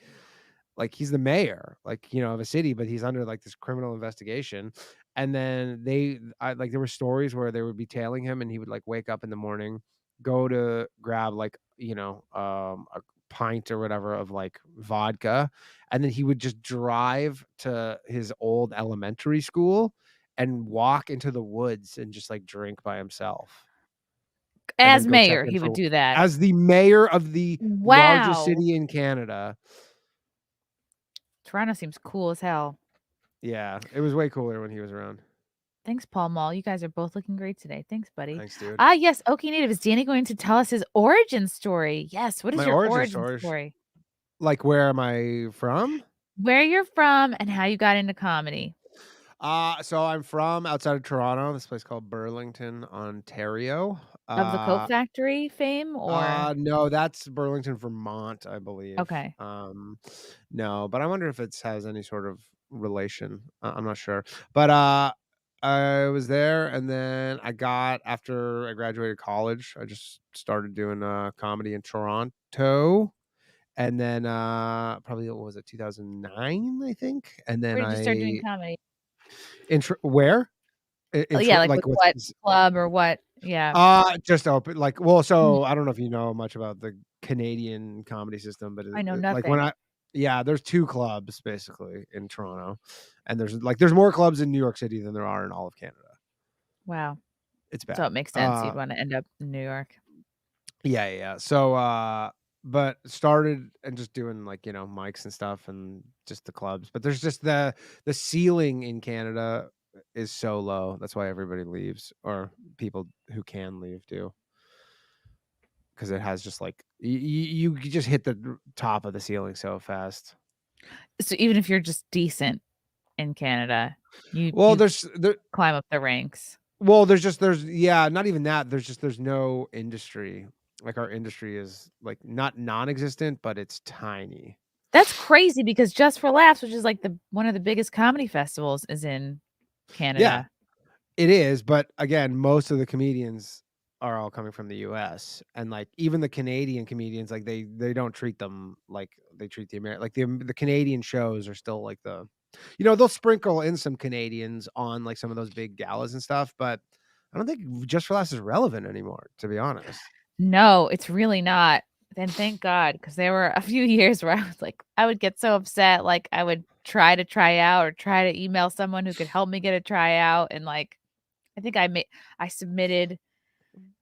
he's the mayor, like, of a city, but he's under like this criminal investigation. And then there were stories where they would be tailing him and he would like wake up in the morning, go to grab like, a pint or whatever of like vodka, and then he would just drive to his old elementary school and walk into the woods and just like drink by himself and then As go check mayor, in he would for do that. as the mayor of the largest Wow. city in Canada. Toronto seems cool as hell. Yeah, it was way cooler when he was around. Thanks, Paul Mall. You guys are both looking great today. Thanks, buddy. Thanks, dude. Yes. Okie Native. Is Danny going to tell us his origin story? Yes. What is My your origin origin story story? Like, where am I from? Where you're from and how you got into comedy. So I'm from outside of Toronto, this place called Burlington, Ontario. Of the Coke Factory fame or No, that's Burlington, Vermont, I believe. okay. No, but I wonder if it has any sort of relation. I'm not sure. But I was there, and then after I graduated college, I just started doing comedy in Toronto, and then probably what was it, 2009, I think, and then Where did you start doing I comedy? where Oh, in yeah, like with like what what's club or what? Yeah. just open well, Mhm. so I don't know if you know much about the Canadian comedy system, but I know like when nothing. there's 2 clubs basically in Toronto, and there's more clubs in New York City than there are in all of Canada. Wow. It's So bad. it makes sense you'd wanna end up in New York. Yeah. So, but started and just doing like, mics and stuff and just the clubs. But there's just the ceiling in Canada is so low. That's why everybody leaves, or people who can leave do. Because it has just like you just hit the top of the ceiling so fast. So even if you're just decent in Canada, Well, you there's there climb up the ranks. well, there's yeah, not even that. There's no industry. Like our industry is like not non-existent, but it's tiny. That's crazy because Just for Laughs, which is like the one of the biggest comedy festivals, is in Yeah, Canada. it is, but again, most of the comedians are all coming from the US, and, like, even the Canadian comedians, like, they don't treat them like they treat the American. Like, the Canadian shows are still like they'll sprinkle in some Canadians on, like, some of those big galas and stuff, but I don't think Just for Laughs is relevant anymore, to be honest. No, it's really not. And thank God, because there were a few years where I was like, I would get so upset, like, I would try to try out or try to email someone who could help me get a tryout, and, like, I think I submitted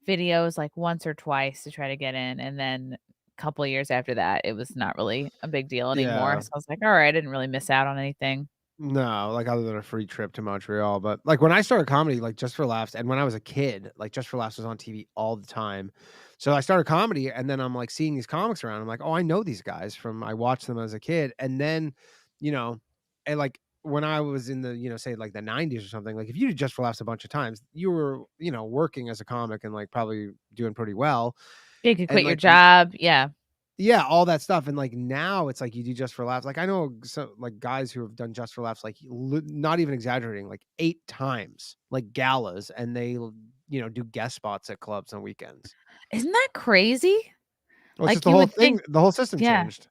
videos, like, once or twice to try to get in, and then a couple of years after that, it was not really a big deal anymore, Yeah. so I was like, "Alright, I didn't really miss out on anything." No, like, other than a free trip to Montreal, but, like, when I started comedy, like, Just for Laughs, and when I was a kid, like, Just for Laughs was on TV all the time. So I started comedy, and then I'm, like, seeing these comics around, I'm like, "Oh, I know these guys from I watched them as a kid," and then, you know and, like, when I was in the, say, like, the '90s or something, like, if you did Just for Laughs a bunch of times, you were, working as a comic and, like, probably doing pretty well, You could and, quit your like job, yeah. yeah, all that stuff, and, like, now it's like you do Just for Laughs. Like, I know some, like, guys who have done Just for Laughs, like, not even exaggerating, like, 8 times, like, galas, and do guest spots at clubs on weekends. Isn't that crazy? Well, it's just Like, the you whole would thing think the whole system yeah. changed.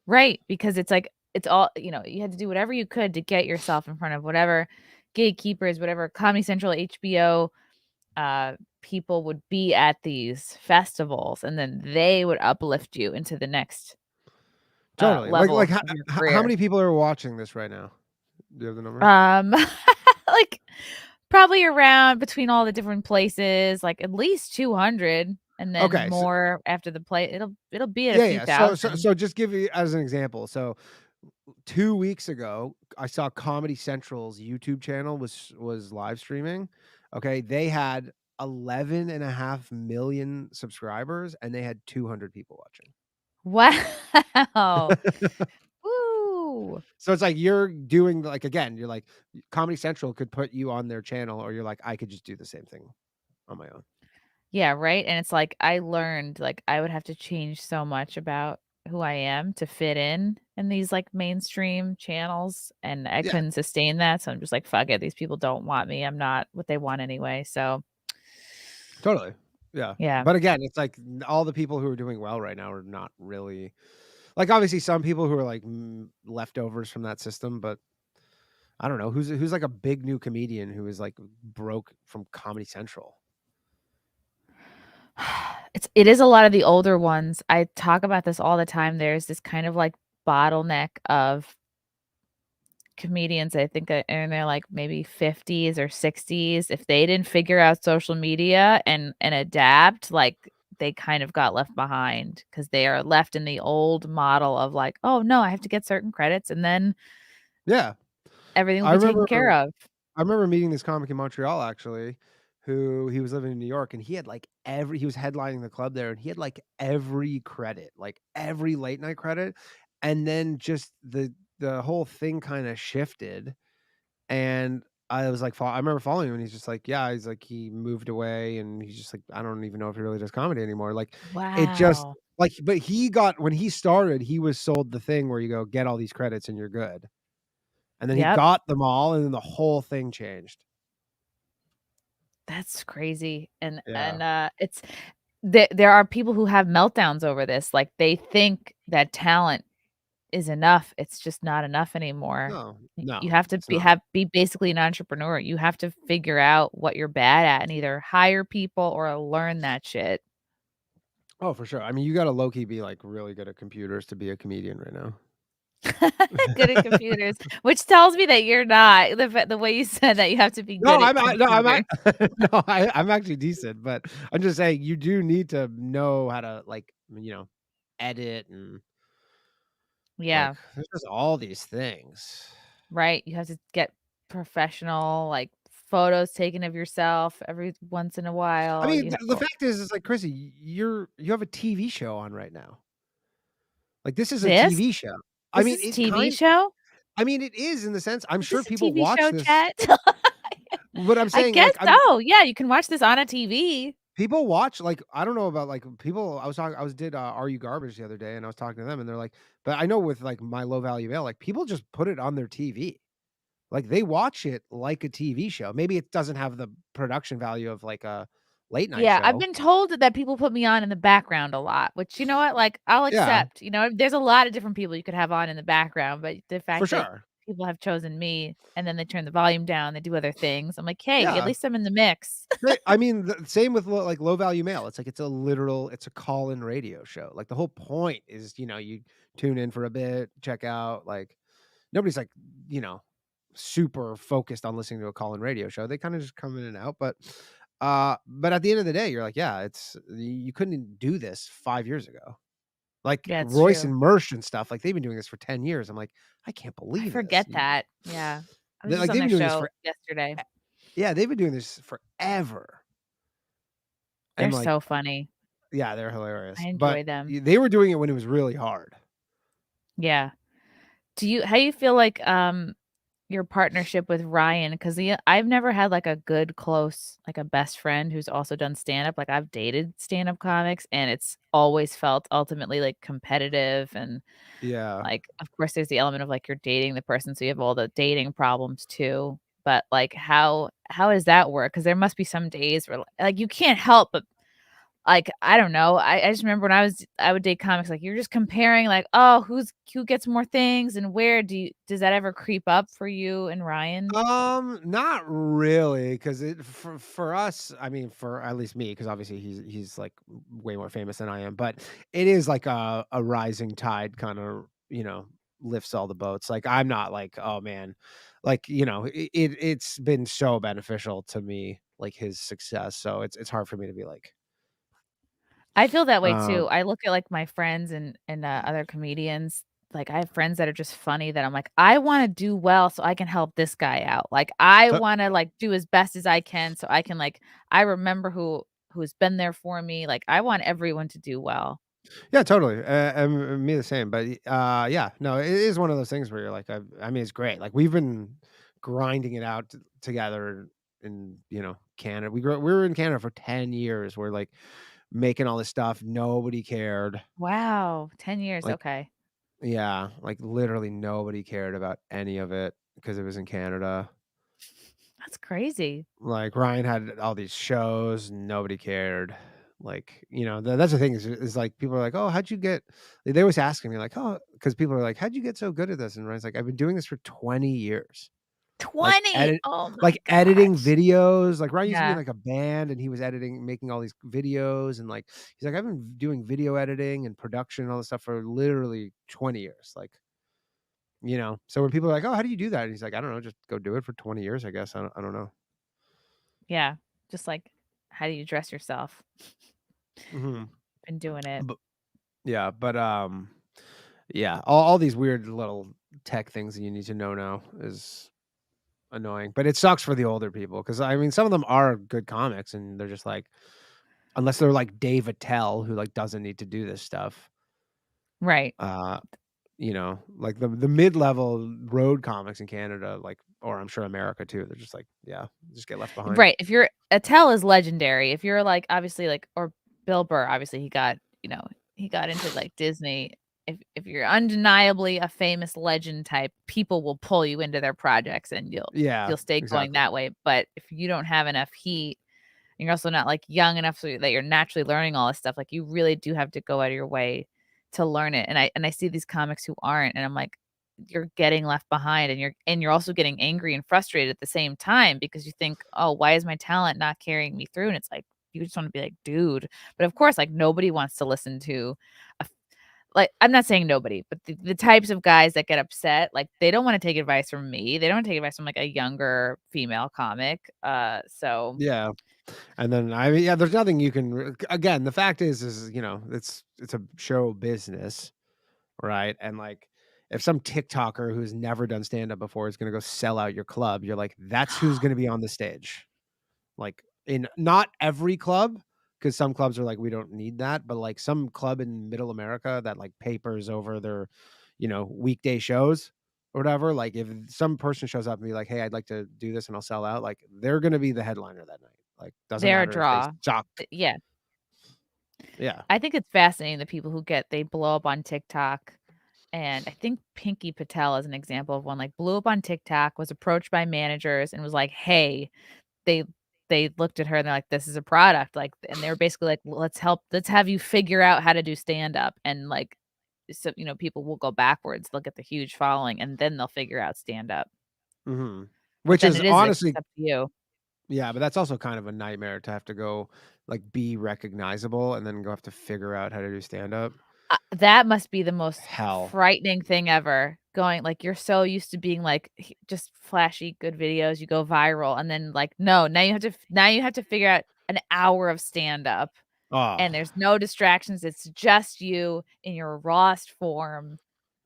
Right, because it's like it's all you had to do whatever you could to get yourself in front of whatever gatekeepers, whatever Comedy Central, HBO, people would be at these festivals, and then they would uplift you into the next, Totally. Like, level of your how career. many people are watching this right now? Do you have the number? Um, like, probably around between all the different places, like, at least 200, and then Okay, so more after the play it'll be at a few yeah. So thousand. so just give you as an example. So 2 weeks ago, I saw Comedy Central's YouTube channel was live streaming. Okay, they had 11.5 million subscribers, and they had 200 people watching. Wow. Woo. So it's like you're doing like again, you're like Comedy Central could put you on their channel, or you're like, I could just do the same thing on my own. Yeah, right, and it's like, I learned, like, I would have to change so much about who I am to fit in these, like, mainstream channels, and I Yeah, couldn't sustain that, so I'm just like, "Fuck it, these people don't want me, I'm not what they want anyway," so, totally. Yeah. yeah. But again, it's like all the people who are doing well right now are not really like obviously some people who are like leftovers from that system, but I don't know who's like a big new comedian who is like broke from Comedy Central. It is a lot of the older ones. I talk about this all the time. There's this kind of like bottleneck of comedians, I think, in their like maybe 50s or 60s. If they didn't figure out social media and adapt, like they kind of got left behind because they are left in the old model of like, oh no, I have to get certain credits and then Yeah. everything will I be taken remember care of. I remember meeting this comic in Montreal actually, who he was living in New York, and he had like he was headlining the club there, and he had like every credit, like every late night credit, and then just the whole thing kind of shifted, and I was like, I remember following him, and he's just like, yeah, he's like, he moved away, and he's just like, I don't even know if he really does comedy anymore. Like, it just Wow. like, but he got when he started, he was sold the thing where you go get all these credits and you're good, and then he Yep. got them all, and then the whole thing changed. That's crazy. Yeah. It's there are people who have meltdowns over this. Like they think that talent is enough. It's just not enough anymore. No, You no, have to it's not. be basically an entrepreneur. You have to figure out what you're bad at and either hire people or learn that shit. Oh, for sure. I mean, you gotta low key be like really good at computers to be a comedian right now. Good at computers, which tells me that you're not. The way you said that you have to be No, good at no, computers. no, I'm actually decent, but I'm just saying you do need to know how to like, edit and like Yeah, there's just all these things. right. You have to get professional, like, photos taken of yourself every once in a I while, mean, you the know. fact is like Chrissy, you have a TV show on right now. Like this is a This? TV show. I This mean, is a TV show? it is in the sense I'm Is sure this a people TV watch show, this, chat? but I'm I saying guess like I'm so, yeah, you can watch this on a TV. People watch, like, I don't know about, like, people I was did, Are You Garbage the other day, and I was talking to them, and they're like but I know with, like, my low value mail, like, people just put it on their TV. Like, they watch it like a TV show. Maybe it doesn't have the production value of, like, a late night Yeah, I've show. been told that people put me on in the background a lot, which, you know what, like, I'll Yeah, accept, there's a lot of different people you could have on in the background, but the for fact that sure. people have chosen me and then they turn the volume down, they do other things, I'm like, "Hey, at Yeah. least I'm in the mix." I mean, the same with low value mail. It's like it's a call-in radio show. Like, the whole point is, you tune in for a bit, check out, like nobody's like, you know, super focused on listening to a call-in radio show. They kind of just come in and out, but at the end of the day, you're like, yeah, you couldn't do this 5 years ago. Like Yeah, it's Royce true. and Mersh and stuff, like they've been doing this for 10 years. I'm like, I can't I believe this. forget that. Yeah. I was They just like on they've their been doing this show for yesterday. yeah, they've been doing this forever. They're And like, so funny. yeah, they're I hilarious. But enjoy them. they were doing it when it was really hard. Yeah. How do you feel like, your partnership with Ryan? Because I've never had, like, a good, close, like, a best friend who's also done stand-up. Like, I've dated stand-up comics, and it's always felt ultimately, like, competitive and, Yeah. like, of course, there's the element of, like, you're dating the person, so you have all the dating problems too. But, like, how does that work? Because there must be some days where, like, you can't help but like, I don't know. I just remember when I would date comics, like, you're just comparing, like, "Oh, who gets more things and where." Does that ever creep up for you and Ryan? Not really, because it for us, I mean, for at least me, because obviously he's like way more famous than I am, but it is like a rising tide kind of, lifts all the boats. Like I'm not like, oh man, like, it's been so beneficial to me, like his success. So it's hard for me to be like, I feel that way um too. I look at, like, my friends and other comedians. Like, I have friends that are just funny that I'm like, "I wanna do well so I can help this guy out." Like, I so wanna, like, do as best as I can so I can, like I remember who's been there for me. Like, I want everyone to do well. yeah, totally. Me the same. But yeah, no, it is one of those things where you're like, I mean, it's great. Like we've been grinding it out together in Canada. We were in Canada for 10 years. We're like making all this stuff. Nobody cared. Wow, 10 years, Like okay. yeah, like literally nobody cared about any of it because it was in Canada. That's crazy. Like, Ryan had all these shows, nobody cared. Like, that's the thing is like, people are like, "Oh, how'd you get" they always asking me like, "Oh," because people are like, "How'd you get so good at this?" And Ryan's like, "I've been doing this for 20 years." Like, 20! Oh my editing gosh. videos. Like, Ryan used to be in, Yeah, like, a band, and he was making all these videos, and, like, he's like, "I've been doing video editing and production and all this stuff for literally 20 years." Like, so when people are like, "Oh, how do you do that?" And he's like, "I don't know, just go do it for 20 years, I guess. I don't know." yeah, just like, how do you dress yourself? Mhm. Been doing it. Yeah, but, yeah, all these weird little tech things that you need to know now is annoying. But it sucks for the older people because I mean, some of them are good comics, and they're just like, unless they're like Dave Attell, who like doesn't need to do this stuff. Right. Uh, like the mid-level road comics in Canada, like, or I'm sure America too. They're just like, yeah, just get left behind. Right, if you're Attell is legendary. If you're, like, obviously, like or Bill Burr, obviously, he got, he got into, like, Disney. If you're undeniably a famous legend type, people will pull you into their projects, and Yeah, you'll stay going exactly. that way, but if you don't have enough heat, and you're also not, like, young enough so that you're naturally learning all this stuff, like, you really do have to go out of your way to learn it, and I see these comics who aren't, and I'm like, "You're getting left behind," and you're also getting angry and frustrated at the same time because you think, "Oh, why is my talent not carrying me through?" And it's like, you just wanna be like, "Dude." But of course, like, nobody wants to listen to a f like, I'm not saying nobody, but the types of guys that get upset, like, they don't wanna take advice from me. They don't wanna take advice from, like, a younger female comic, so Yeah. And then I mean, yeah, there's nothing you can again, the fact is, it's a show business, right? And like if some TikToker who's never done stand up before is going to go sell out your club, you're like, that's who's going to be on the stage. Like in not every club, because some clubs are like, we don't need that, but like some club in middle America that like papers over their, weekday shows or whatever. Like if some person shows up and be like, hey, I'd like to do this and I'll sell out, like they're gonna be the headliner that night. Like doesn't they're a matter if they draw. suck. Yeah. Yeah. I think it's fascinating the people who they blow up on TikTok, and I think Pinky Patel is an example of one, like, blew up on TikTok, was approached by managers and was like, "Hey," they they looked at her and they're like, "This is a product," like, and they were basically like, "Well, let's have you figure out how to do stand-up," and, like, so, people will go backwards, they'll get the huge following, and then they'll figure out stand-up, Hmm. but Which then is it's honestly, up to you. yeah, but that's also kind of a nightmare to have to go like be recognizable and then go have to figure out how to do stand up. That must be the most Hell. frightening thing ever, going like, you're so used to being, like, just flashy good videos, you go viral, and then, like, no, now you have to figure out an hour of stand-up, Oh, and there's no distractions, it's just you in your rawest form,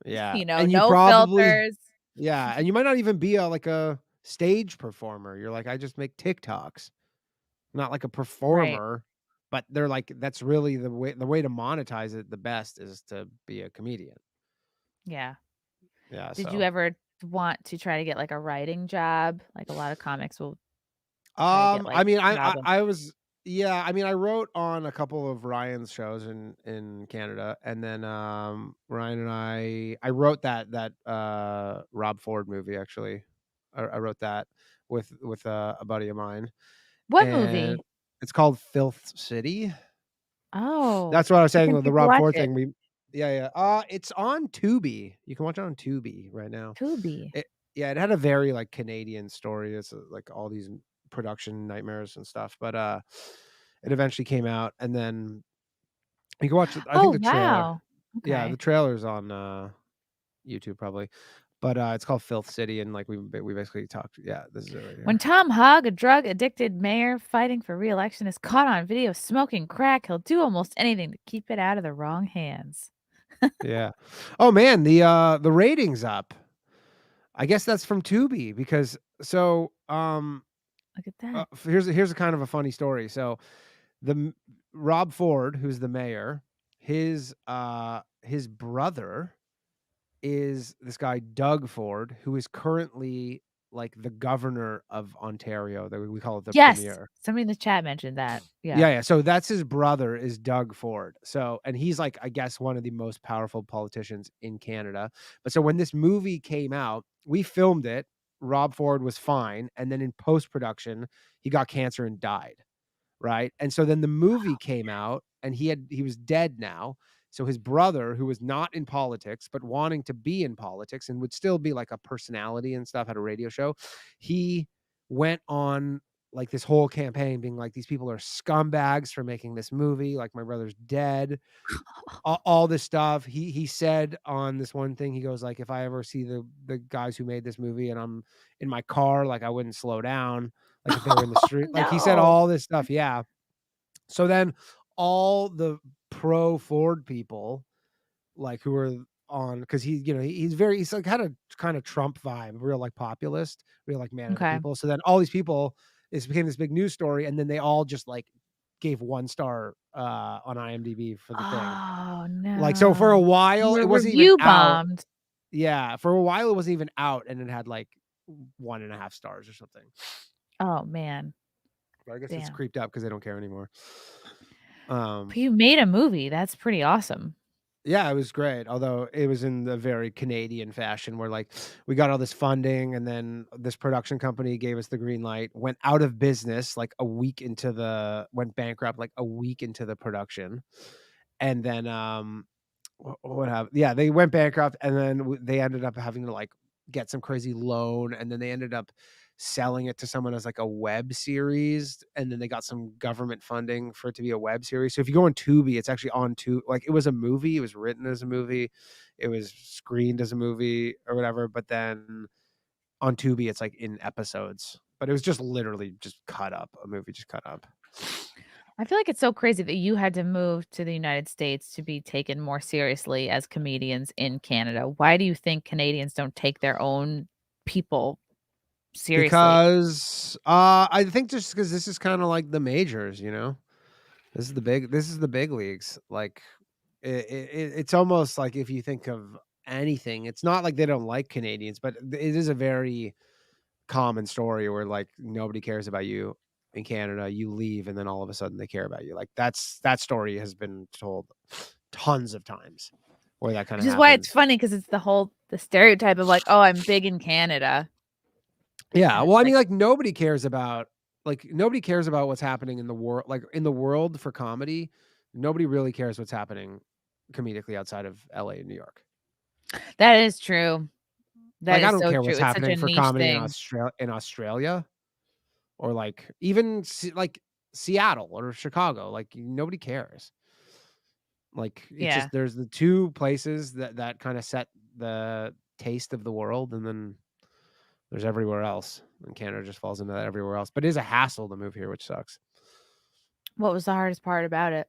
yeah. And you no probably, filters. yeah, and you might not even be like a stage performer. You're like, I just make TikToks, not like a Right, performer. But they're like, that's really the way to monetize it the best is to be a comedian. yeah. Yeah, Did you so ever want to try to get, like, a writing job? Like, a lot of comics will try to get, I like, mean, job in I was, yeah, I mean, I wrote on a couple of Ryan's shows in Canada, and then Ryan and I wrote that Rob Ford movie actually. I wrote that with a buddy of mine, what and movie? it's called Filth City. Oh, That's what I was where saying can with the people Rob watch Ford it? thing. Yeah, yeah. It's on Tubi. You can watch it on Tubi right now. Tubi. It Yeah, it had a very like Canadian story. It's like all these production nightmares and stuff, but it eventually came out, and then you can watch it. I think Oh, the trailer. wow. Yeah, the Okay. trailer's on YouTube probably, but it's called Filth City, and like we basically talked. Yeah, this is it right When here. Tom Hogg, a drug-addicted mayor fighting for re-election, is caught on video smoking crack, he'll do almost anything to keep it out of the wrong hands. Yeah. Oh man, the ratings up. I guess that's from Tubi because Look at that. here's a kind of a funny story. So the Rob Ford, who's the mayor, his brother is this guy Doug Ford, who is currently like the governor of Ontario. That we call it the Yes, premier. somebody in the chat mentioned that. Yeah. Yeah, yeah. So that's his brother is Doug Ford. So and he's like I guess one of the most powerful politicians in Canada. But so when this movie came out, we filmed it. Rob Ford was fine, and then in post production, he got cancer and died. Right? And so then the movie came out and he was dead now. So his brother, who was not in politics, but wanting to be in politics and would still be like a personality and stuff, had a radio show. He went on like this whole campaign being like, these people are scumbags for making this movie. Like my brother's dead, all this stuff. He said on this one thing, he goes like, if I ever see the guys who made this movie and I'm in my car, like I wouldn't slow down. Like if they were in the Oh, street, like he said no. all this stuff. Yeah. So then all the pro Ford people, like who were on because he's like had a kind of Trump vibe, real like populist, real like man of the Okay. people. So then all these people, it became this big news story, and then they all just like gave 1 star on IMDb for the thing. Oh, Like so for a no. You while were it wasn't even review out. bombed. Yeah, for a while it wasn't even out, and it had like 1.5 stars or something. Oh, man. But I guess it's Damn. creeped up because they don't care anymore. But you made a movie. That's pretty awesome. Yeah, it was great. Although it was in the very Canadian fashion where like we got all this funding and then this production company gave us the green light, went out of business like went bankrupt like a week into the production. And then what happened? Yeah, they went bankrupt and then they ended up having to like get some crazy loan and then they ended up selling it to someone as like a web series and then they got some government funding for it to be a web series. So if you go on Tubi, it's actually on Tubi. Like it was a movie, it was written as a movie, it was screened as a movie or whatever, but then on Tubi it's like in episodes. But it was just literally just cut up, a movie just cut up. I feel like it's so crazy that you had to move to the United States to be taken more seriously as comedians in Canada. Why do you think Canadians don't take their own people seriously? Because I think just because this is kind of like the majors, you know. This is the big leagues. Like it's almost like if you think of anything, it's not like they don't like Canadians, but it is a very common story where like nobody cares about you in Canada, you leave and then all of a sudden they care about you. Like that story has been told tons of times where that kind of Which is why it's happens. funny because it's the stereotype of like, oh, I'm big in Canada. Yeah, And well, it's I like, mean, like nobody cares about what's happening in the world. Like in the world for comedy, nobody really cares what's happening comedically outside of LA and New York. that is true. That Like I is don't so care true. what's It's such happening a for niche comedy thing. In Australia or like even like Seattle or Chicago. Like nobody cares. Like it's Yeah. just there's the two places that kind of set the taste of the world, and then there's everywhere else. And Canada just falls into that everywhere else. But it is a hassle to move here, which sucks. What was the hardest part about it?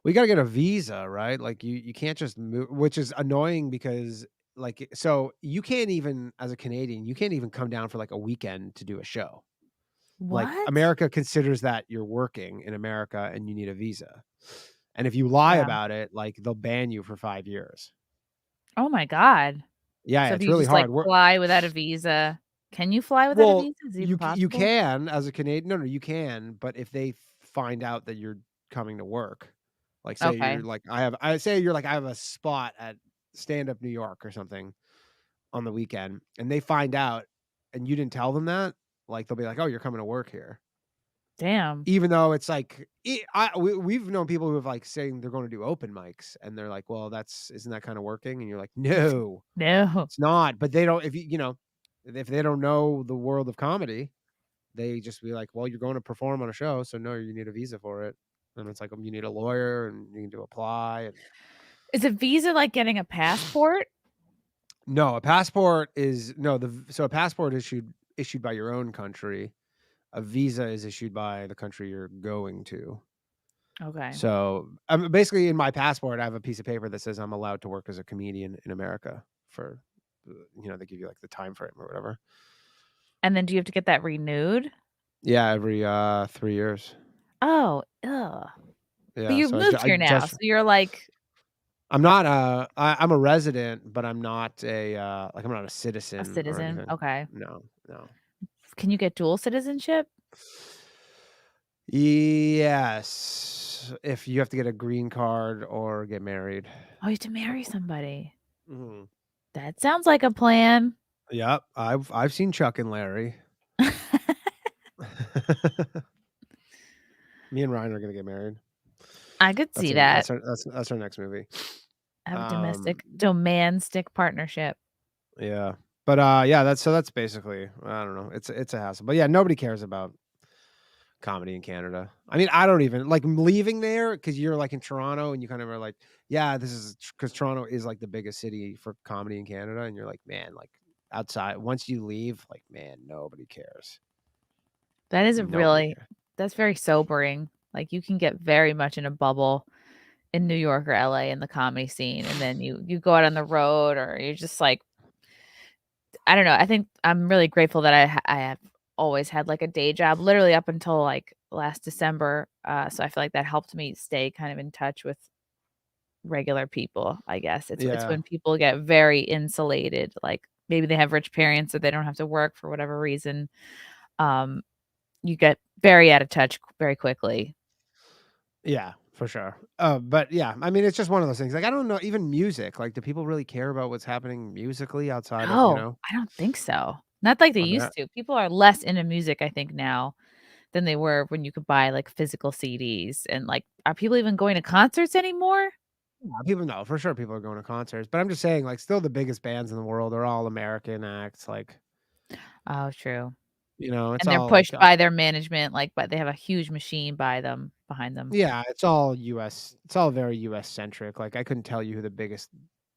We gotta get a visa, right? Like you can't just move, which is annoying because like so you can't even as a Canadian, you can't even come down for like a weekend to do a show. Like What? America considers that you're working in America and you need a visa. And if you lie Yeah. about it, like they'll ban you for 5 years. Oh my God. Yeah, So if it's you really just like hard. fly without a visa, can you fly without a Well, visa? Is it even you possible? can as a Canadian. No, you can, but if they find out that you're coming to work, like say Okay. you're like I have a spot at Stand Up New York or something on the weekend, and they find out, and you didn't tell them that, like they'll be like, "Oh, you're coming to work here," Damn. even though it's like we've known people who have like saying they're going to do open mics, and they're like, "Well, isn't that kind of working?" And you're like, "No, No. it's not." But they don't. If if they don't know the world of comedy, they just be like, "Well, you're going to perform on a show, so no, you need a visa for it." And it's like, you need a lawyer and you need to apply. And Is a visa like getting a passport? no, a passport is no the so a passport issued by your own country. A visa is issued by the country you're going to. Okay. So basically, in my passport, I have a piece of paper that says I'm allowed to work as a comedian in America for, they give you like the time frame or whatever. And then do you have to get that renewed? Yeah, every 3 years. Oh, ugh. But Yeah, you've so moved I here now, just so you're like I'm not I'm a resident, but I'm not I'm not a a citizen or citizen. anything. Okay. No, no. Can you get dual citizenship? Yes, if you have to get a green card or get married. Oh, you have to marry somebody. Mhm. That sounds like a plan. Yep, I've seen Chuck and Larry. Me and Ryan are gonna get married. I could see that. That's our next movie. Have a Um, domestic partnership. yeah, but yeah, that's basically I don't know. It's a hassle, but yeah, nobody cares about comedy in Canada. I mean, I don't even like leaving there because you're like in Toronto and you kind of are like, yeah, this is because Toronto is like the biggest city for comedy in Canada, and you're like, man, like outside once you leave, like man, nobody cares. That is Nobody cares. that's very sobering. Like you can get very much in a bubble in New York or LA in the comedy scene, and then you go out on the road, or you're just like, I don't know. I think I'm really grateful that I have always had like a day job, literally up until like last December. So I feel like that helped me stay kind of in touch with regular people. I guess it's Yeah. when people get very insulated, like maybe they have rich parents or they don't have to work for whatever reason. Um, you get very out of touch very quickly. Yeah, for sure. But yeah, I mean, it's just one of those things. Like, I don't know, even music. Like, do people really care about what's happening musically outside of, No, I don't think so. Not like they I mean, used to. People are less into music, I think, now than they were when you could buy, like, physical CDs, and, like, are people even going to concerts anymore? people know for sure people are going to concerts. But I'm just saying, like, still the biggest bands in the world are all American acts. Like, Oh, true. it's And they're all like, pushed by their management, like, but they have a huge machine behind them. yeah, it's all US. It's all very US centric. Like, I couldn't tell you who the biggest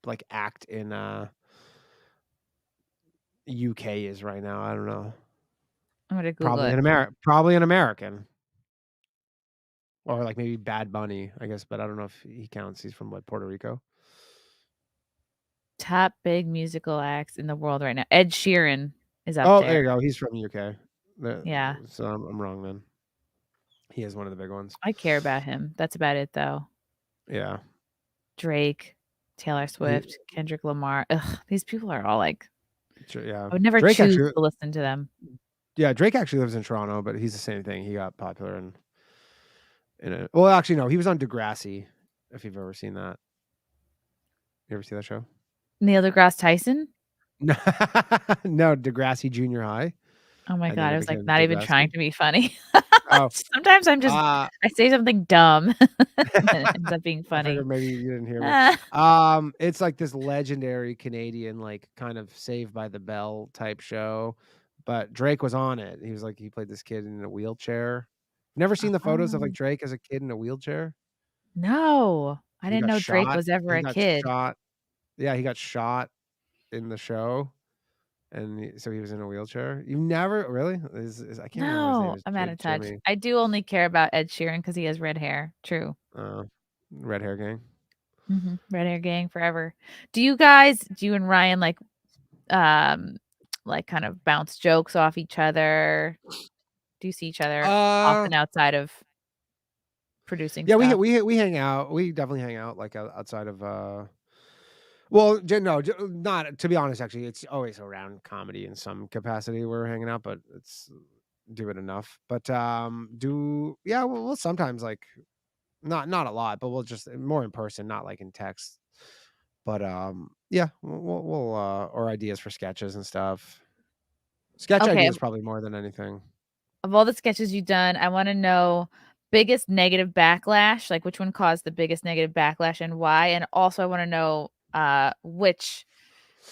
like act in UK is right now. I don't know. I'm gonna Google it. Probably an American. Or like maybe Bad Bunny, I guess, but I don't know if he counts. He's from what, Puerto Rico? Top big musical acts in the world right now. Ed Sheeran is up Oh, there. there you go. He's from UK. Yeah, So I'm wrong then. He is one of the big ones. I care about him. That's about it, though. Yeah. Drake, Taylor He, Swift, Kendrick Lamar. Ugh, these people are all, like, yeah. I would never Drake choose actually to listen to them. Yeah, Drake actually lives in Toronto, but he's the same thing. He got popular well, actually no, he was on Degrassi, if you've ever seen that. You ever see that show? Neil deGrasse Tyson? No, no, Degrassi Junior High, Oh my and then god, it I was, like, became not even trying Degrassi. to be funny. Oh, Sometimes uh I say something dumb, and then it ends up being I funny. figured maybe you didn't hear me. Ah, It's like this legendary Canadian, like, kind of Saved by the Bell type show, but Drake was on it. He played this kid in a wheelchair. Never seen the photos of, like, oh, Drake as a kid in a wheelchair? no. I He didn't got know Drake shot was ever he a got kid. shot Yeah, he got shot in the show, and so he was in a wheelchair. You never really? I can't remember his name. No, Is I'm out of touch. Jimmy, I do only care about Ed Sheeran because he has red hair. True. uh, Red Hair Gang. Mhm. Red hair gang forever. Do you and Ryan, um, like, kind of bounce jokes off each other? Do you see each other Uh often outside of producing Yeah, stuff? we hang out. We definitely hang out, like, outside of, well, no, not to be honest, actually, it's always around comedy in some capacity we're hanging out, but it's do it enough. But, yeah, we'll sometimes, like, not a lot, but we'll just more in person, not, like, in text. But, yeah, or ideas for sketches and stuff. Sketch Okay, ideas probably more than anything. of all the sketches you've done, I wanna know biggest negative backlash, like, which one caused the biggest negative backlash and why? And also I wanna know, which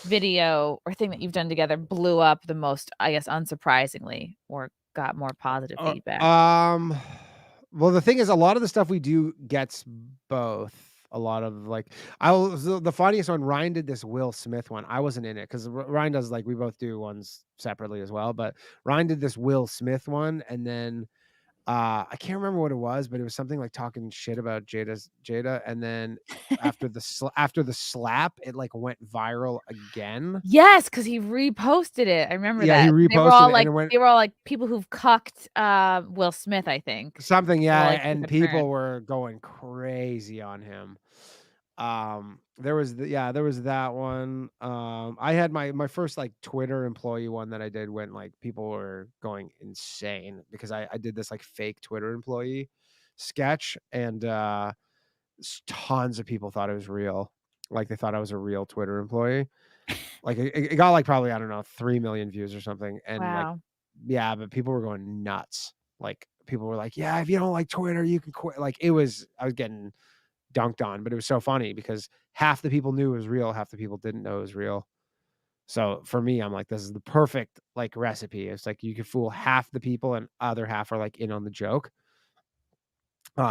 video or thing that you've done together blew up the most, I guess, unsurprisingly, or got more positive Uh, feedback. um, well, the thing is, a lot of the stuff we do gets both. A lot of like, the funniest one. Ryan did this Will Smith one. I wasn't in it because Ryan does, like, we both do ones separately as well. But Ryan did this Will Smith one, and then I can't remember what it was, but it was something like talking shit about Jada, and then after the slap, it, like, went viral again. Yes, because he reposted it, I remember Yeah, he that. reposted it, and it went They were all like people who've cucked, Will Smith, I think. something, They were yeah, like too and people concerned. were going crazy on him. There was that one. I had my first, like, Twitter employee one that I did when, like, people were going insane because I did this, like, fake Twitter employee sketch, and tons of people thought it was real. Like, they thought I was a real Twitter employee. Like, it got, like, probably, I don't know, 3 million views or something. And, like, Wow. yeah, but people were going nuts. Like, people were like, yeah, if you don't like Twitter, you can quit. Like, I was getting dunked on, but it was so funny because half the people knew it was real, half the people didn't know it was real. So for me, I'm like, this is the perfect, like, recipe. It's like you can fool half the people and other half are, like, in on the joke.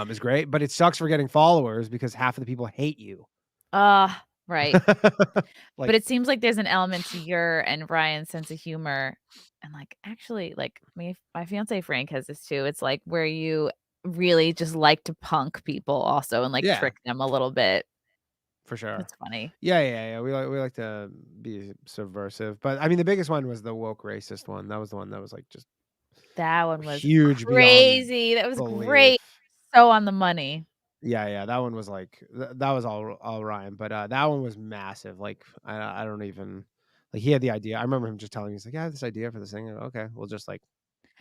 Is great, but it sucks for getting followers because half of the people hate you. Right. But Like, it seems like there's an element to your and Ryan's sense of humor, and, like, actually, like, my fiancé Frank has this too. It's like where you really just like to punk people also and, like, Yeah, trick them a little bit. for sure. It's funny. Yeah. We like to be subversive, but I mean, the biggest one was the woke racist one. That was the one that was like just That one was huge beyond crazy. That was belief. great. So on the money. Yeah, that one was like that was all Ryan, but that one was massive. Like I don't even like he had the idea. I remember him just telling me he's like, "Yeah, I have this idea for this thing." Okay, we'll just like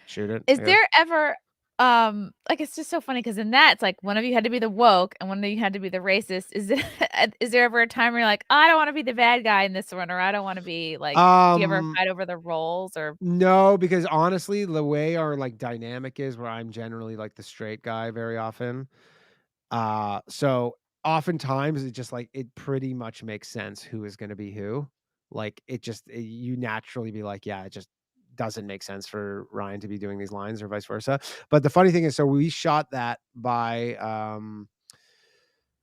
shoot it, Is I guess. there ever, like, it's just so funny because in that, it's like one of you had to be the woke and one of you had to be the racist. Is it is there ever a time where you're like, "I don't wanna be the bad guy in this one," or, "I don't wanna be," like, do you ever Um fight over the roles or no, because honestly, the way our like dynamic is where I'm generally like the straight guy very often. So oftentimes it just like it pretty much makes sense who is going to be who. Like you naturally be like, yeah, it just doesn't make sense for Ryan to be doing these lines or vice versa. But the funny thing is, so we shot that by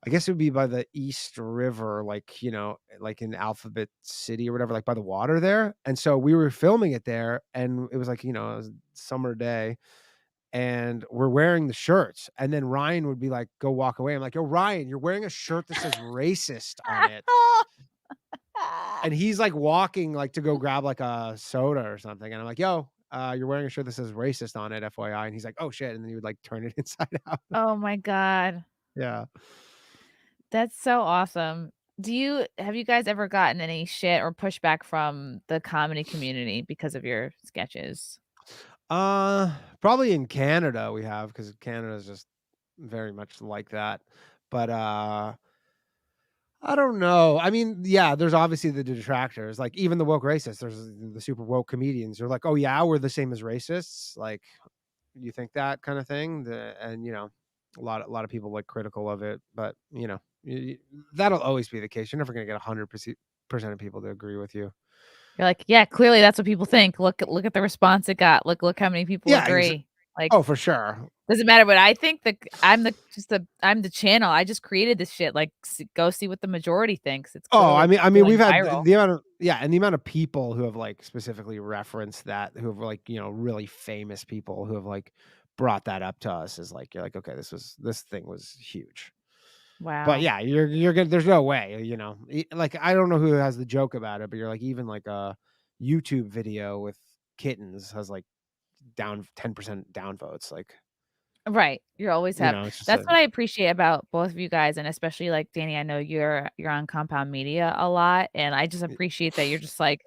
I guess it would be by the East River, like, like in Alphabet City or whatever, like by the water there. And so we were filming it there and it was like, it was a summer day and we're wearing the shirts. And then Ryan would be like, go walk away. I'm like, yo, Ryan, you're wearing a shirt that says racist on it. And he's like walking like to go grab like a soda or something. And I'm like, yo, you're wearing a shirt that says racist on it, FYI. And he's like, oh shit. And then he would like turn it inside out. Oh my god. Yeah. That's so awesome. Have you guys ever gotten any shit or pushback from the comedy community because of your sketches? Uh, Probably in Canada we have because Canada is just very much like that. But I don't know. I mean, yeah, there's obviously the detractors, like even the woke racists. There's the super woke comedians. They're like, oh yeah, we're the same as racists. Like, you think that kind of thing? And a lot of people like critical of it, but that'll always be the case. You're never gonna get 100% of people to agree with you. You're like, "Yeah, clearly that's what people think. Look at the response it got. Look how many people Yeah, agree." Like, oh, for sure. doesn't matter what I think, I'm the channel. I just created this shit, like, go see what the majority thinks. It's Oh, clearly I mean, going we've had viral. the amount of yeah, and the amount of people who have, like, specifically referenced that, who have, like, really famous people who have, like, brought that up to us is, like, you're like, "Okay, this thing was huge." But, Wow. yeah, you're gonna there's no way, like, I don't know who has the joke about it, but you're like, even, like, a YouTube video with kittens has, like, down 10% downvotes, like, Right. You always have it's just that's a what I appreciate about both of you guys, and especially, like, Danny, I know you're on Compound Media a lot, and I just appreciate that you're just like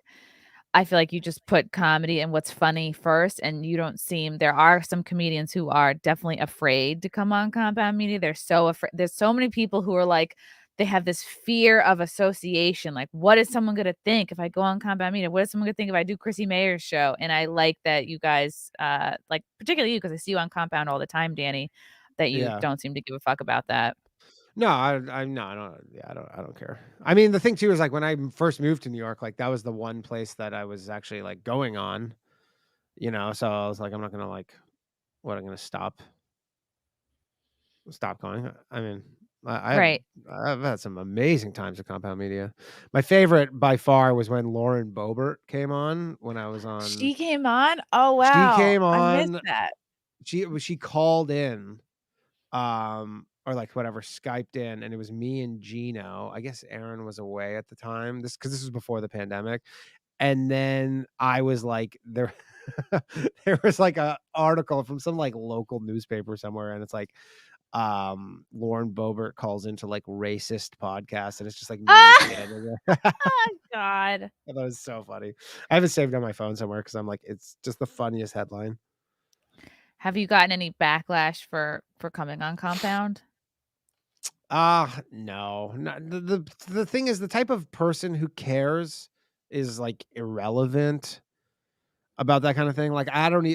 I feel like you just put comedy and what's funny first, and you don't seem there are some comedians who are definitely afraid to come on Compound Media. They're so afraid. There's so many people who are like, they have this fear of association. Like, what is someone gonna think if I go on Compound Media? What is someone gonna think if I do Chrissie Mayer's show? And I like that you guys, like particularly you, because I see you on Compound all the time, Danny, that you yeah. don't seem to give a fuck about that. No, no, I don't. Yeah, I don't care. I mean, the thing too is like when I first moved to New York, like that was the one place that I was actually like going on. So I was like, I'm not gonna like, what I'm gonna stop going. I mean, I had Right. I've had some amazing times at Compound Media. My favorite by far was when Lauren Boebert came on when I was on. She came on. Oh She wow, came I missed on. that. She called in or like whatever, Skyped in, and it was me and Gino. I guess Aaron was away at the time. This was before the pandemic. And then I was like, there was like a article from some like local newspaper somewhere, and it's like, Lauren Boebert calls into like racist podcast, and it's just like me Ah! standing there. I Oh god. thought it was so funny. I have it saved on my phone somewhere because I'm like, it's just the funniest headline. Have you gotten any backlash for coming on Compound? No. The thing is the type of person who cares is, like, irrelevant about that kinda thing. Like, I don't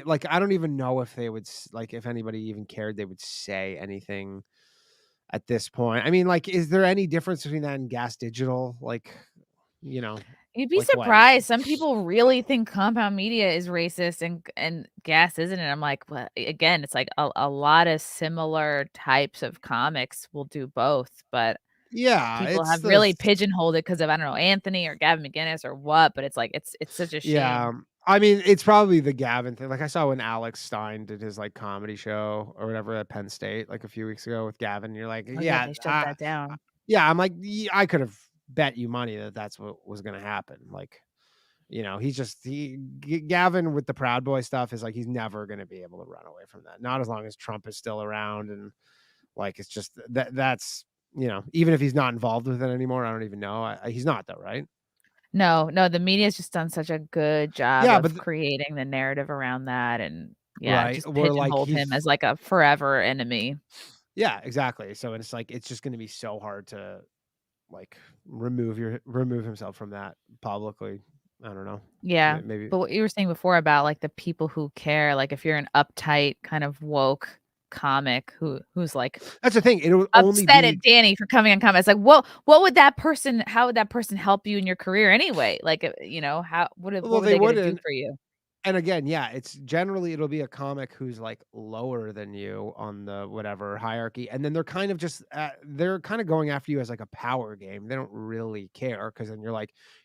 even know if they would like, if anybody even cared, they would say anything at this point. I mean, like, is there any difference between that and Gas Digital? Like, you know, You'd be like what? surprised. Some people really think Compound Media is racist and Gas isn't, and I'm like, "Well," again, it's like a lot of similar types of comics will do both, but Yeah, people it's have the really pigeonholed it because of, I don't know, Anthony or Gavin McGinnis or what, but it's like, it's such a yeah, shame. I mean, it's probably the Gavin thing. Like I saw when Alex Stein did his like comedy show or whatever at Penn State like a few weeks ago with Gavin. You're like, Oh, yeah, yeah, they shut that down. yeah. I'm like, I could have bet you money that that's what was going to happen. Like, he's just Gavin with the Proud Boy stuff is like he's never going to be able to run away from that. Not as long as Trump is still around, and like it's just that's even if he's not involved with it anymore. I don't even know. He's not though, right? No, no, the media's just done such a good job Yeah, but of creating the narrative around that and, yeah, right, just we're like pigeonholed him he's as, like, a forever enemy. yeah, exactly. So it's like it's just going to be so hard to like remove himself from that publicly. I don't know. Yeah, Maybe. but what you were saying before about, like, the people who care, like, if you're an uptight, kind of woke comic who's, like, That's the thing. It would only upset be at Danny for coming on Comedy, it's like, what would that person how would that person help you in your career anyway? Like, how well, what were they they gonna do wouldn't. for you? And again, yeah, it's generally it'll be a comic who's like lower than you on the whatever hierarchy, and then they're kind of just they're kind of going after you as like a power game. They don't really care because then you're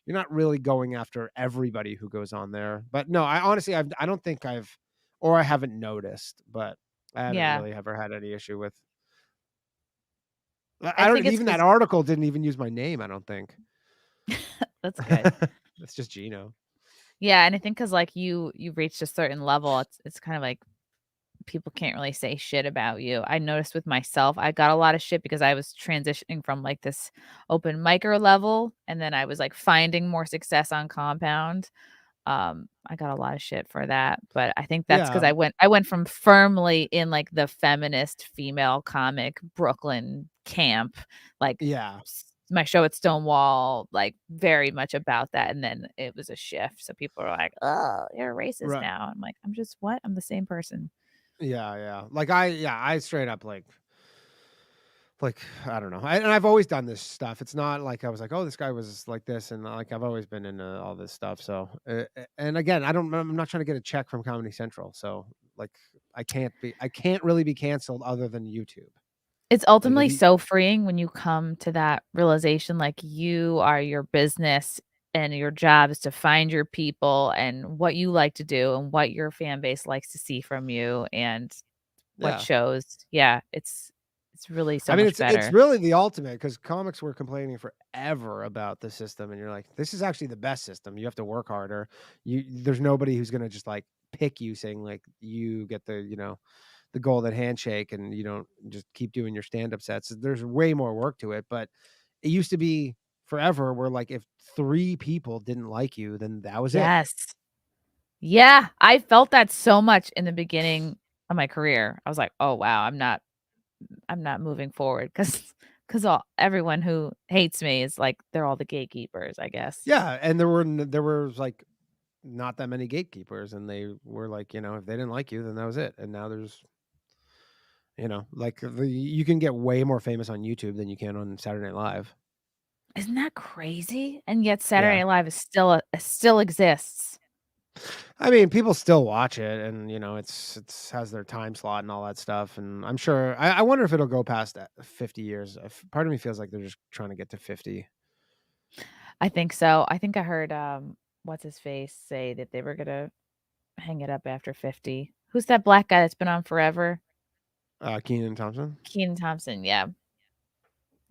not really going after everybody who goes on there. But no, I honestly I don't think I haven't noticed, but I haven't Yeah, really ever had any issue with. I I think don't it's even that because article didn't even use my name. I don't think. that's good. It's just Gino. Yeah, and I think because like, you've reached a certain level, it's kind of like people can't really say shit about you. I noticed with myself, I got a lot of shit because I was transitioning from, like, this open micer level, and then I was, like, finding more success on Compound. I got a lot of shit for that, but I think that's because Yeah, I went from firmly in, like, the feminist female comic Brooklyn camp, like, yeah, my show at Stonewall, like, very much about that, and then it was a shift, so people are like, "Oh, you're a racist right. now." I'm like, "I'm just what? I'm the same person." Yeah, yeah. I straight up like I don't know. And I've always done this stuff. It's not like I was like, "Oh, this guy was like this," and like I've always been into all this stuff. So, and again, I'm not trying to get a check from Comedy Central. So, like I can't really be canceled other than YouTube. It's Like if ultimately you so freeing when you come to that realization, like, you are your business and your job is to find your people and what you like to do and what your fan base likes to see from you and what yeah. shows. Yeah, it's really so I mean, much it's better. really the ultimate because comics were complaining forever about the system, and you're like, this is actually the best system. You have to work harder. There's nobody who's gonna just like pick you, saying like you get the golden handshake, and you don't just keep doing your stand up sets. There's way more work to it, but it used to be forever where like if three people didn't like you, then that was it. Yes. Yeah, I felt that so much in the beginning of my career. I was like, "Oh, wow, I'm not moving forward because all everyone who hates me is like they're all the gatekeepers, I guess." Yeah, and there was like not that many gatekeepers, and they were like, if they didn't like you, then that was it. And now there's like you can get way more famous on YouTube than you can on Saturday Night Live. Isn't that crazy? And yet Saturday Yeah. Night Live is still exists. I mean, people still watch it, and it's has their time slot and all that stuff. And I'm sure I wonder if it'll go past 50 years. Part of me feels like they're just trying to get to 50. I think so. I think I heard, what's his face say that they were gonna hang it up after 50. Who's that black guy that's been on forever? Keenan Thompson. Kenan Thompson, yeah.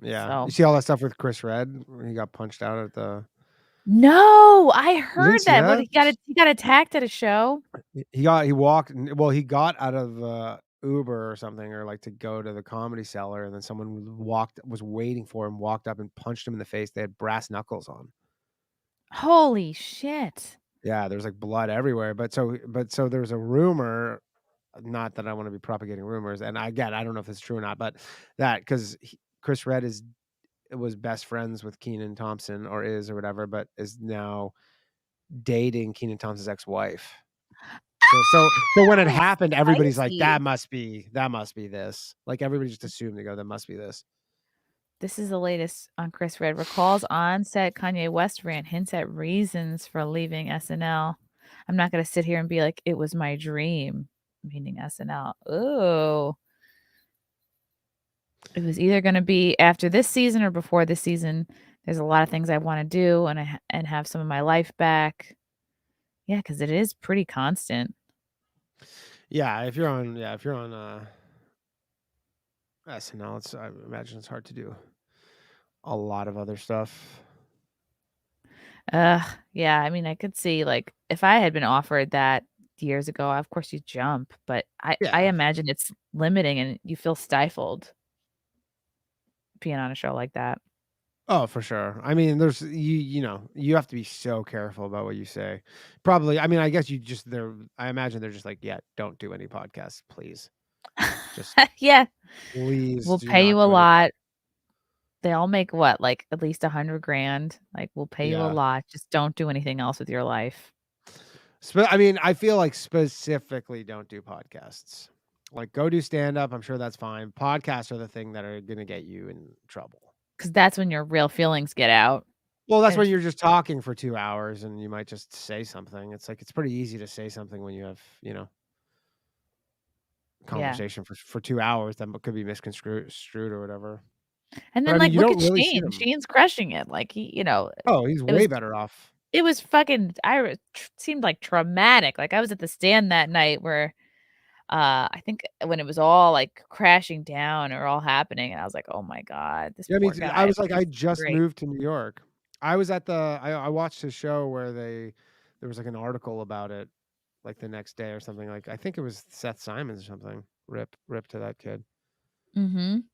Yeah, you So see all that stuff with Chris Red when he got punched out at the. no, I You didn't heard see that. What, that? he got attacked at a show? He walked. Well, he got out of Uber or something, or like to go to the Comedy Cellar, and then someone was waiting for him, walked up and punched him in the face. They had brass knuckles on. Holy shit. Yeah, there's like blood everywhere. But so there's a rumor, not that I want to be propagating rumors, and again, I don't know if it's true or not, but that because Chris Red was best friends with Keenan Thompson, or is, or whatever, but is now dating Keenan Thompson's ex-wife. So when it Oh, happened, everybody's like, spicy. that must be this. Like everybody just assumed, they go, that must be this. This is the latest on Chris Red. Recalls on-set Kanye West rant hints at reasons for leaving SNL. I'm not gonna sit here and be like, "It was my dream," meaning SNL. Ooh. It was either gonna be after this season or before this season. There's a lot of things I wanna do and have some of my life back. Yeah, because it is pretty constant. Yeah, if you're on SNL, I imagine it's hard to do a lot of other stuff. Yeah, I mean, I could see, like, if I had been offered that years ago, of course you jump, but I Yeah. imagine it's limiting and you feel stifled being on a show like that. Oh, for sure. I mean, you have to be so careful about what you say. Probably, I mean, I guess I imagine they're just like, yeah, don't do any podcasts, please. Just Yeah, please we'll do pay not you a do any. lot. They all make what, like, at least 100 grand? Like, we'll pay you a Yeah. lot, just don't do anything else with your life. I mean, I feel like specifically don't do podcasts. Like, go do stand up. I'm sure that's fine. Podcasts are the thing that are going to get you in trouble. Because that's when your real feelings get out. Well, that's when If you're just talking for 2 hours and you might just say something. It's like it's pretty easy to say something when you have, yeah. conversation for 2 hours that could be misconstrued or whatever. And But, then, I mean, like, you look don't at really see Shane. them. Shane's crushing it, like, Oh, he's it way was better off. it was fucking I re tr seemed like traumatic, like, I was at the stand that night where, I think when it was all, like, crashing down or all happening, and I was like, "Oh my god, this Yeah, I mean, poor I guy," was but like, I he's just great. moved to New York. I was at I watched his show where there was, like, an article about it, like, the next day or something, like, I think it was Seth Simons or something. Rip to that kid. Mhm.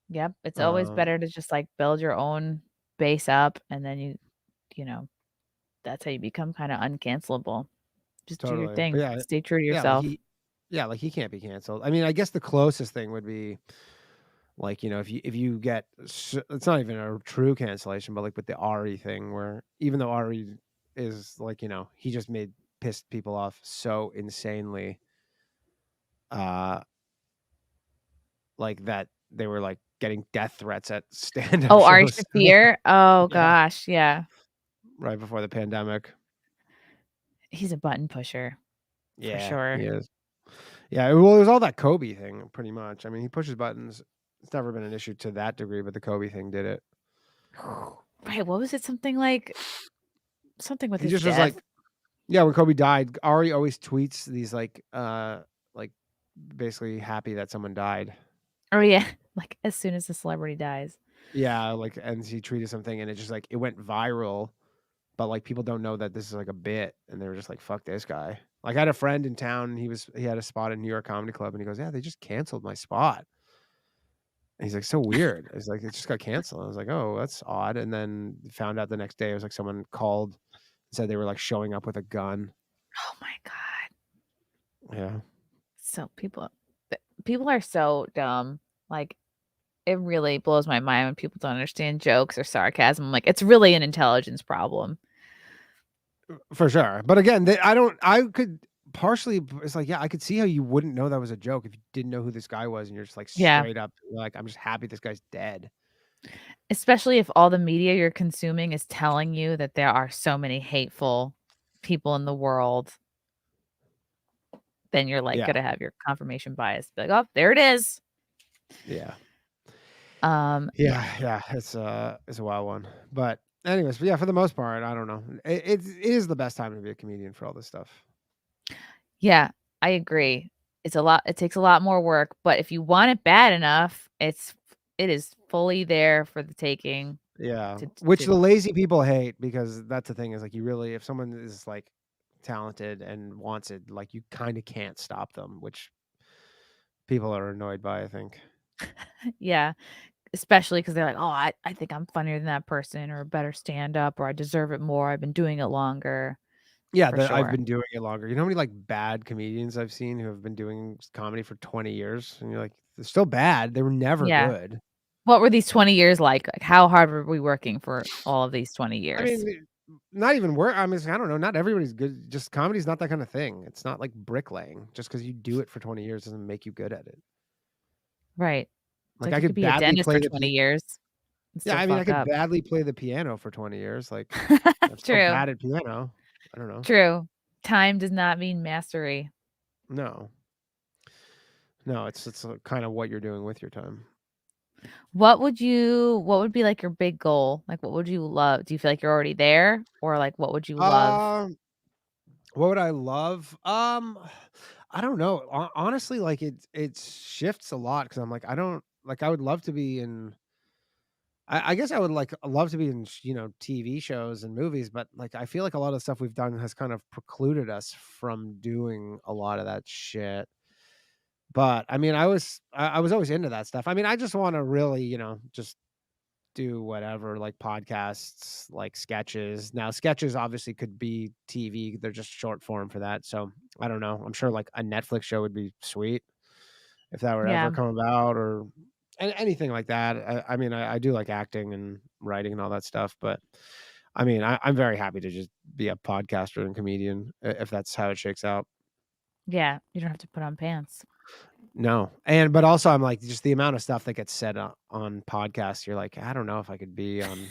Yep, it's always Um, better to just, like, build your own base up, and then you know, that's how you become kinda uncancelable. Just do your totally. But thing. Stay true to yeah, like, yourself. he can't be canceled. I mean, I guess the closest thing would be, like, if you get it's not even a true cancellation, but, like, with the Ari thing where even though Ari is, like, he just pissed people off so insanely, uh like, that they were, like, getting death threats at stand-up Oh, Ari shows. Shaffir? Oh Yeah, gosh, yeah. right before the pandemic. He's a button pusher, for Yeah, he sure. is. Yeah, well, it was all that Kobe thing pretty much. I mean, he pushes buttons. It's never been an issue to that degree, but the Kobe thing did it. Right, what was it? Something with He his just was death? like, yeah, when Kobe died, Ari always tweets these, like, basically happy that someone died. Oh, yeah, like, as soon as the celebrity dies. Yeah, like, and he tweeted something and it just, like, it went viral. But, like, people don't know that this is, like, a bit, and they were just like, "Fuck this guy." Like, I had a friend in town, he had a spot in New York Comedy Club, and he goes, "Yeah, they just canceled my spot." And he's like, "So weird." It's like, "It just got canceled." I was like, "Oh, that's odd." And then found out the next day, it was like someone called and said they were, like, showing up with a gun. Oh my god. Yeah. So people are so dumb. Like, it really blows my mind when people don't understand jokes or sarcasm. I'm like, it's really an intelligence problem. For sure. But again, I could partially it's like, yeah, I could see how you wouldn't know that was a joke if you didn't know who this guy was, and you're just, like, Yeah. straight up, like, "I'm just happy this guy's dead." Especially if all the media you're consuming is telling you that there are so many hateful people in the world, then you're, like, Yeah. gonna have your confirmation bias. Be like, "Oh, there it is." Yeah. Yeah. Yeah, it's a wild one. But anyways, but yeah, for the most part, I don't know. It is the best time to be a comedian for all this stuff. Yeah, I agree. It takes a lot more work, but if you want it bad enough, it is fully there for the taking Yeah, which to the lazy people hate because that's the thing is like you really if someone is like talented and wants it, like you kind of can't stop them, which people are annoyed by, I think. yeah, especially because 'cause they're like, "Oh, I think I'm funnier than that person or a better stand up or I deserve it more. I've been doing it longer." Yeah, For that I've sure. been doing it longer. You know how many like bad comedians I've seen who have been doing comedy for 20 years and you're like they're still bad. They were never Yeah. good. What were these 20 years like? Like, how hard were we working for all of these 20 I years? mean, not even work. I mean, I don't know. Not everybody's good. Just comedy's not that kind of thing. It's not like bricklaying. Just because you do it for 20 years doesn't make you good at it. Right. It's Like like I you could could be a badly dentist for play the 20 years and yeah. still I mean, I fuck could up. badly play the piano for 20 years. Like I'm still True. bad at piano. I don't know. True. Time does not mean mastery. No, no. It's kind of what you're doing with your time. What would be like your big goal? Like, what would you love? Do you feel like you're already there, or like what would you love? What would I love? I don't know. Honestly, like it shifts a lot because I'm like I don't like I would love to be in. I guess I would like love to be in TV shows and movies, but like I feel like a lot of the stuff we've done has kind of precluded us from doing a lot of that shit. But I mean, I was always into that stuff. I mean, I just want to really just do whatever, like podcasts, like sketches. Now, sketches obviously could be TV. They're just short form for that. So I don't know. I'm sure like a Netflix show would be sweet if that were Yeah, ever come about, or anything like that. I mean, I do like acting and writing and all that stuff, but I mean, I'm very happy to just be a podcaster and comedian if that's how it shakes out. yeah. You don't have to put on pants. No, but also I'm like just the amount of stuff that gets said on podcasts. You're like, I don't know if I could be on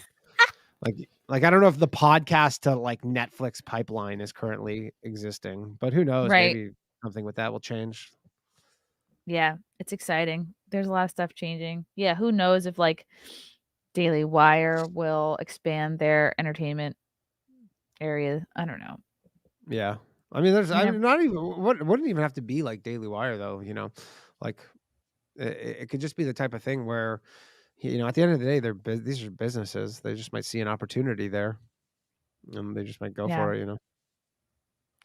like I don't know if the podcast to like Netflix pipeline is currently existing, but who knows? Right. Maybe something with that will change. Yeah, it's exciting. There's a lot of stuff changing. Yeah, who knows if like Daily Wire will expand their entertainment area. I don't know. Yeah. I mean, You I never mean, not even wouldn't even have to be like Daily Wire though, like it could just be the type of thing where, at the end of the day, these are businesses. They just might see an opportunity there, and they just might go Yeah. for it.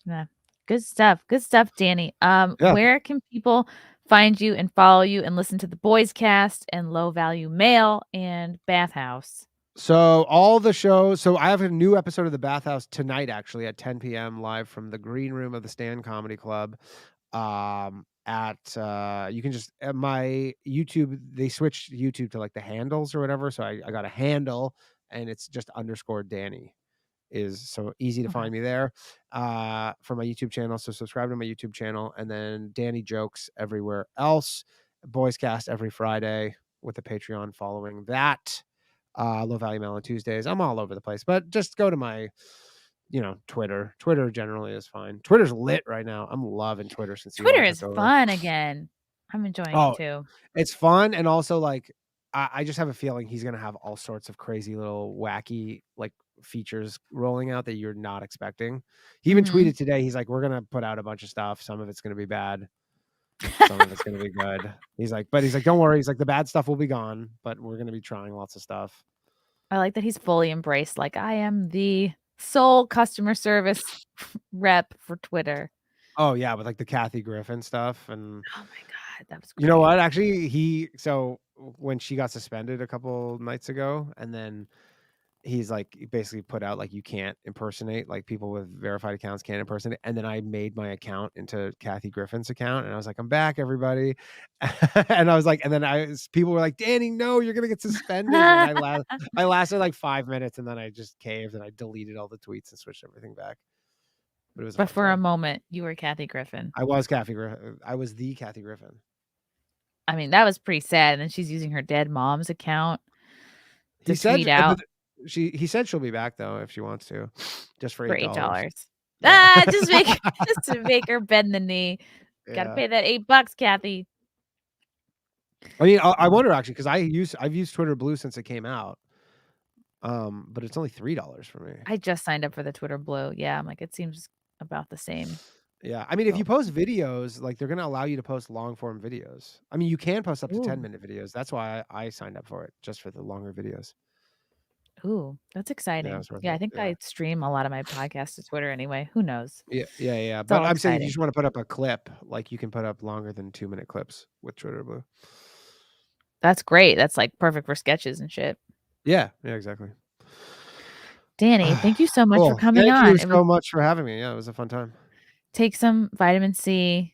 Yeah. Good stuff. Good stuff, Danny. Yeah. Where can people find you and follow you and listen to the Boys Cast and Low Value Mail and Bathhouse? So all the shows. So I have a new episode of the Bathhouse tonight, actually at 10 p.m. live from the green room of the Stand Comedy Club. At you can just at my YouTube. They switched YouTube to like the handles or whatever. So I got a handle, and it's just underscore Danny. Is so easy to Okay. find me there for my YouTube channel. So subscribe to my YouTube channel, and then Danny Jokes everywhere else. Boys Cast every Friday with the Patreon following that. Low Value Mail on Tuesdays. I'm all over the place, but just go to my Twitter. Twitter generally is fine. Twitter's lit right now. I'm loving Twitter since Twitter Elon is took over. fun again. I'm enjoying it Oh, too. it's fun, and also like I just have a feeling he's gonna have all sorts of crazy little wacky like features rolling out that you're not expecting. He even Mhm. tweeted today. He's like, "We're gonna put out a bunch of stuff. Some of it's gonna be bad. Some of it's gonna be good." But he's like, "Don't worry." He's like, "The bad stuff will be gone, but we're gonna be trying lots of stuff." I like that he's fully embraced, like, I am the sole customer service rep for Twitter. Oh yeah, with like the Kathy Griffin stuff, and Oh my god, that was you know great. what? Actually, when she got suspended a couple nights ago, and then he's like he basically put out like you can't impersonate, like people with verified accounts can't impersonate. And then I made my account into Kathy Griffin's account, and I was like, I'm back, everybody. And I was like, and then people were like, Danny, no, you're gonna get suspended. And I lasted like 5 minutes, and then I just caved and I deleted all the tweets and switched everything back. But it was a But fun for a time. moment, you were Kathy Griffin. I was Kathy Griffin. I was the Kathy Griffin. I mean, that was pretty sad, and then she's using her dead mom's account He to said, tweet out but he said she'll be back though if she wants to, just for for $8. $8. Yeah. Just to make her bend the knee. Gotta Yeah. pay that $8, Kathy. I mean, I wonder actually because I've used Twitter Blue since it came out, but it's only $3 for me. I just signed up for the Twitter Blue. Yeah, I'm like, it seems about the same. Yeah, I mean, if So you post videos, like they're gonna allow you to post long form videos. I mean, you can post up to ooh, 10-minute videos. That's why I signed up for it, just for the longer videos. ooh, that's Yeah, exciting. it's worth Yeah, I it. think Yeah, I stream a lot of my podcasts to Twitter anyway. Who knows? yeah. It's But all I'm saying if you exciting. just want to put up a clip, like you can put up longer than 2-minute clips with Twitter Blue. That's great. That's like perfect for sketches and shit. Yeah, exactly. Danny, thank you so much for Cool. coming Thank you on. It was so much for having me. Yeah, it was a fun time. take some vitamin C,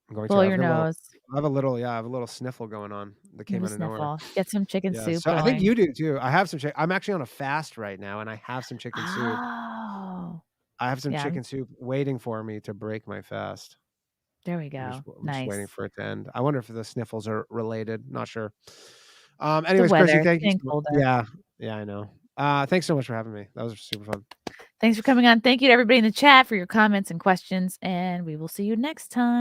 I'm going to. blow your nose, I have a little sniffle going on that you came have a out of nowhere. sniffle, get some chicken Yeah, soup so I think going. you do too. I have some I'm actually on a fast right now, and I have some chicken soup. Oh, I have some yeah, chicken soup waiting for me to break my fast. there we go. I'm just waiting Nice. for it to end. I wonder if the sniffles are related. Not sure. The Anyways, Chrissy, weather, it's thank you getting so much. colder. Yeah, yeah, I know. Thanks so much for having me. That was super fun. Thanks for coming on. Thank you to everybody in the chat for your comments and questions, and we will see you next time.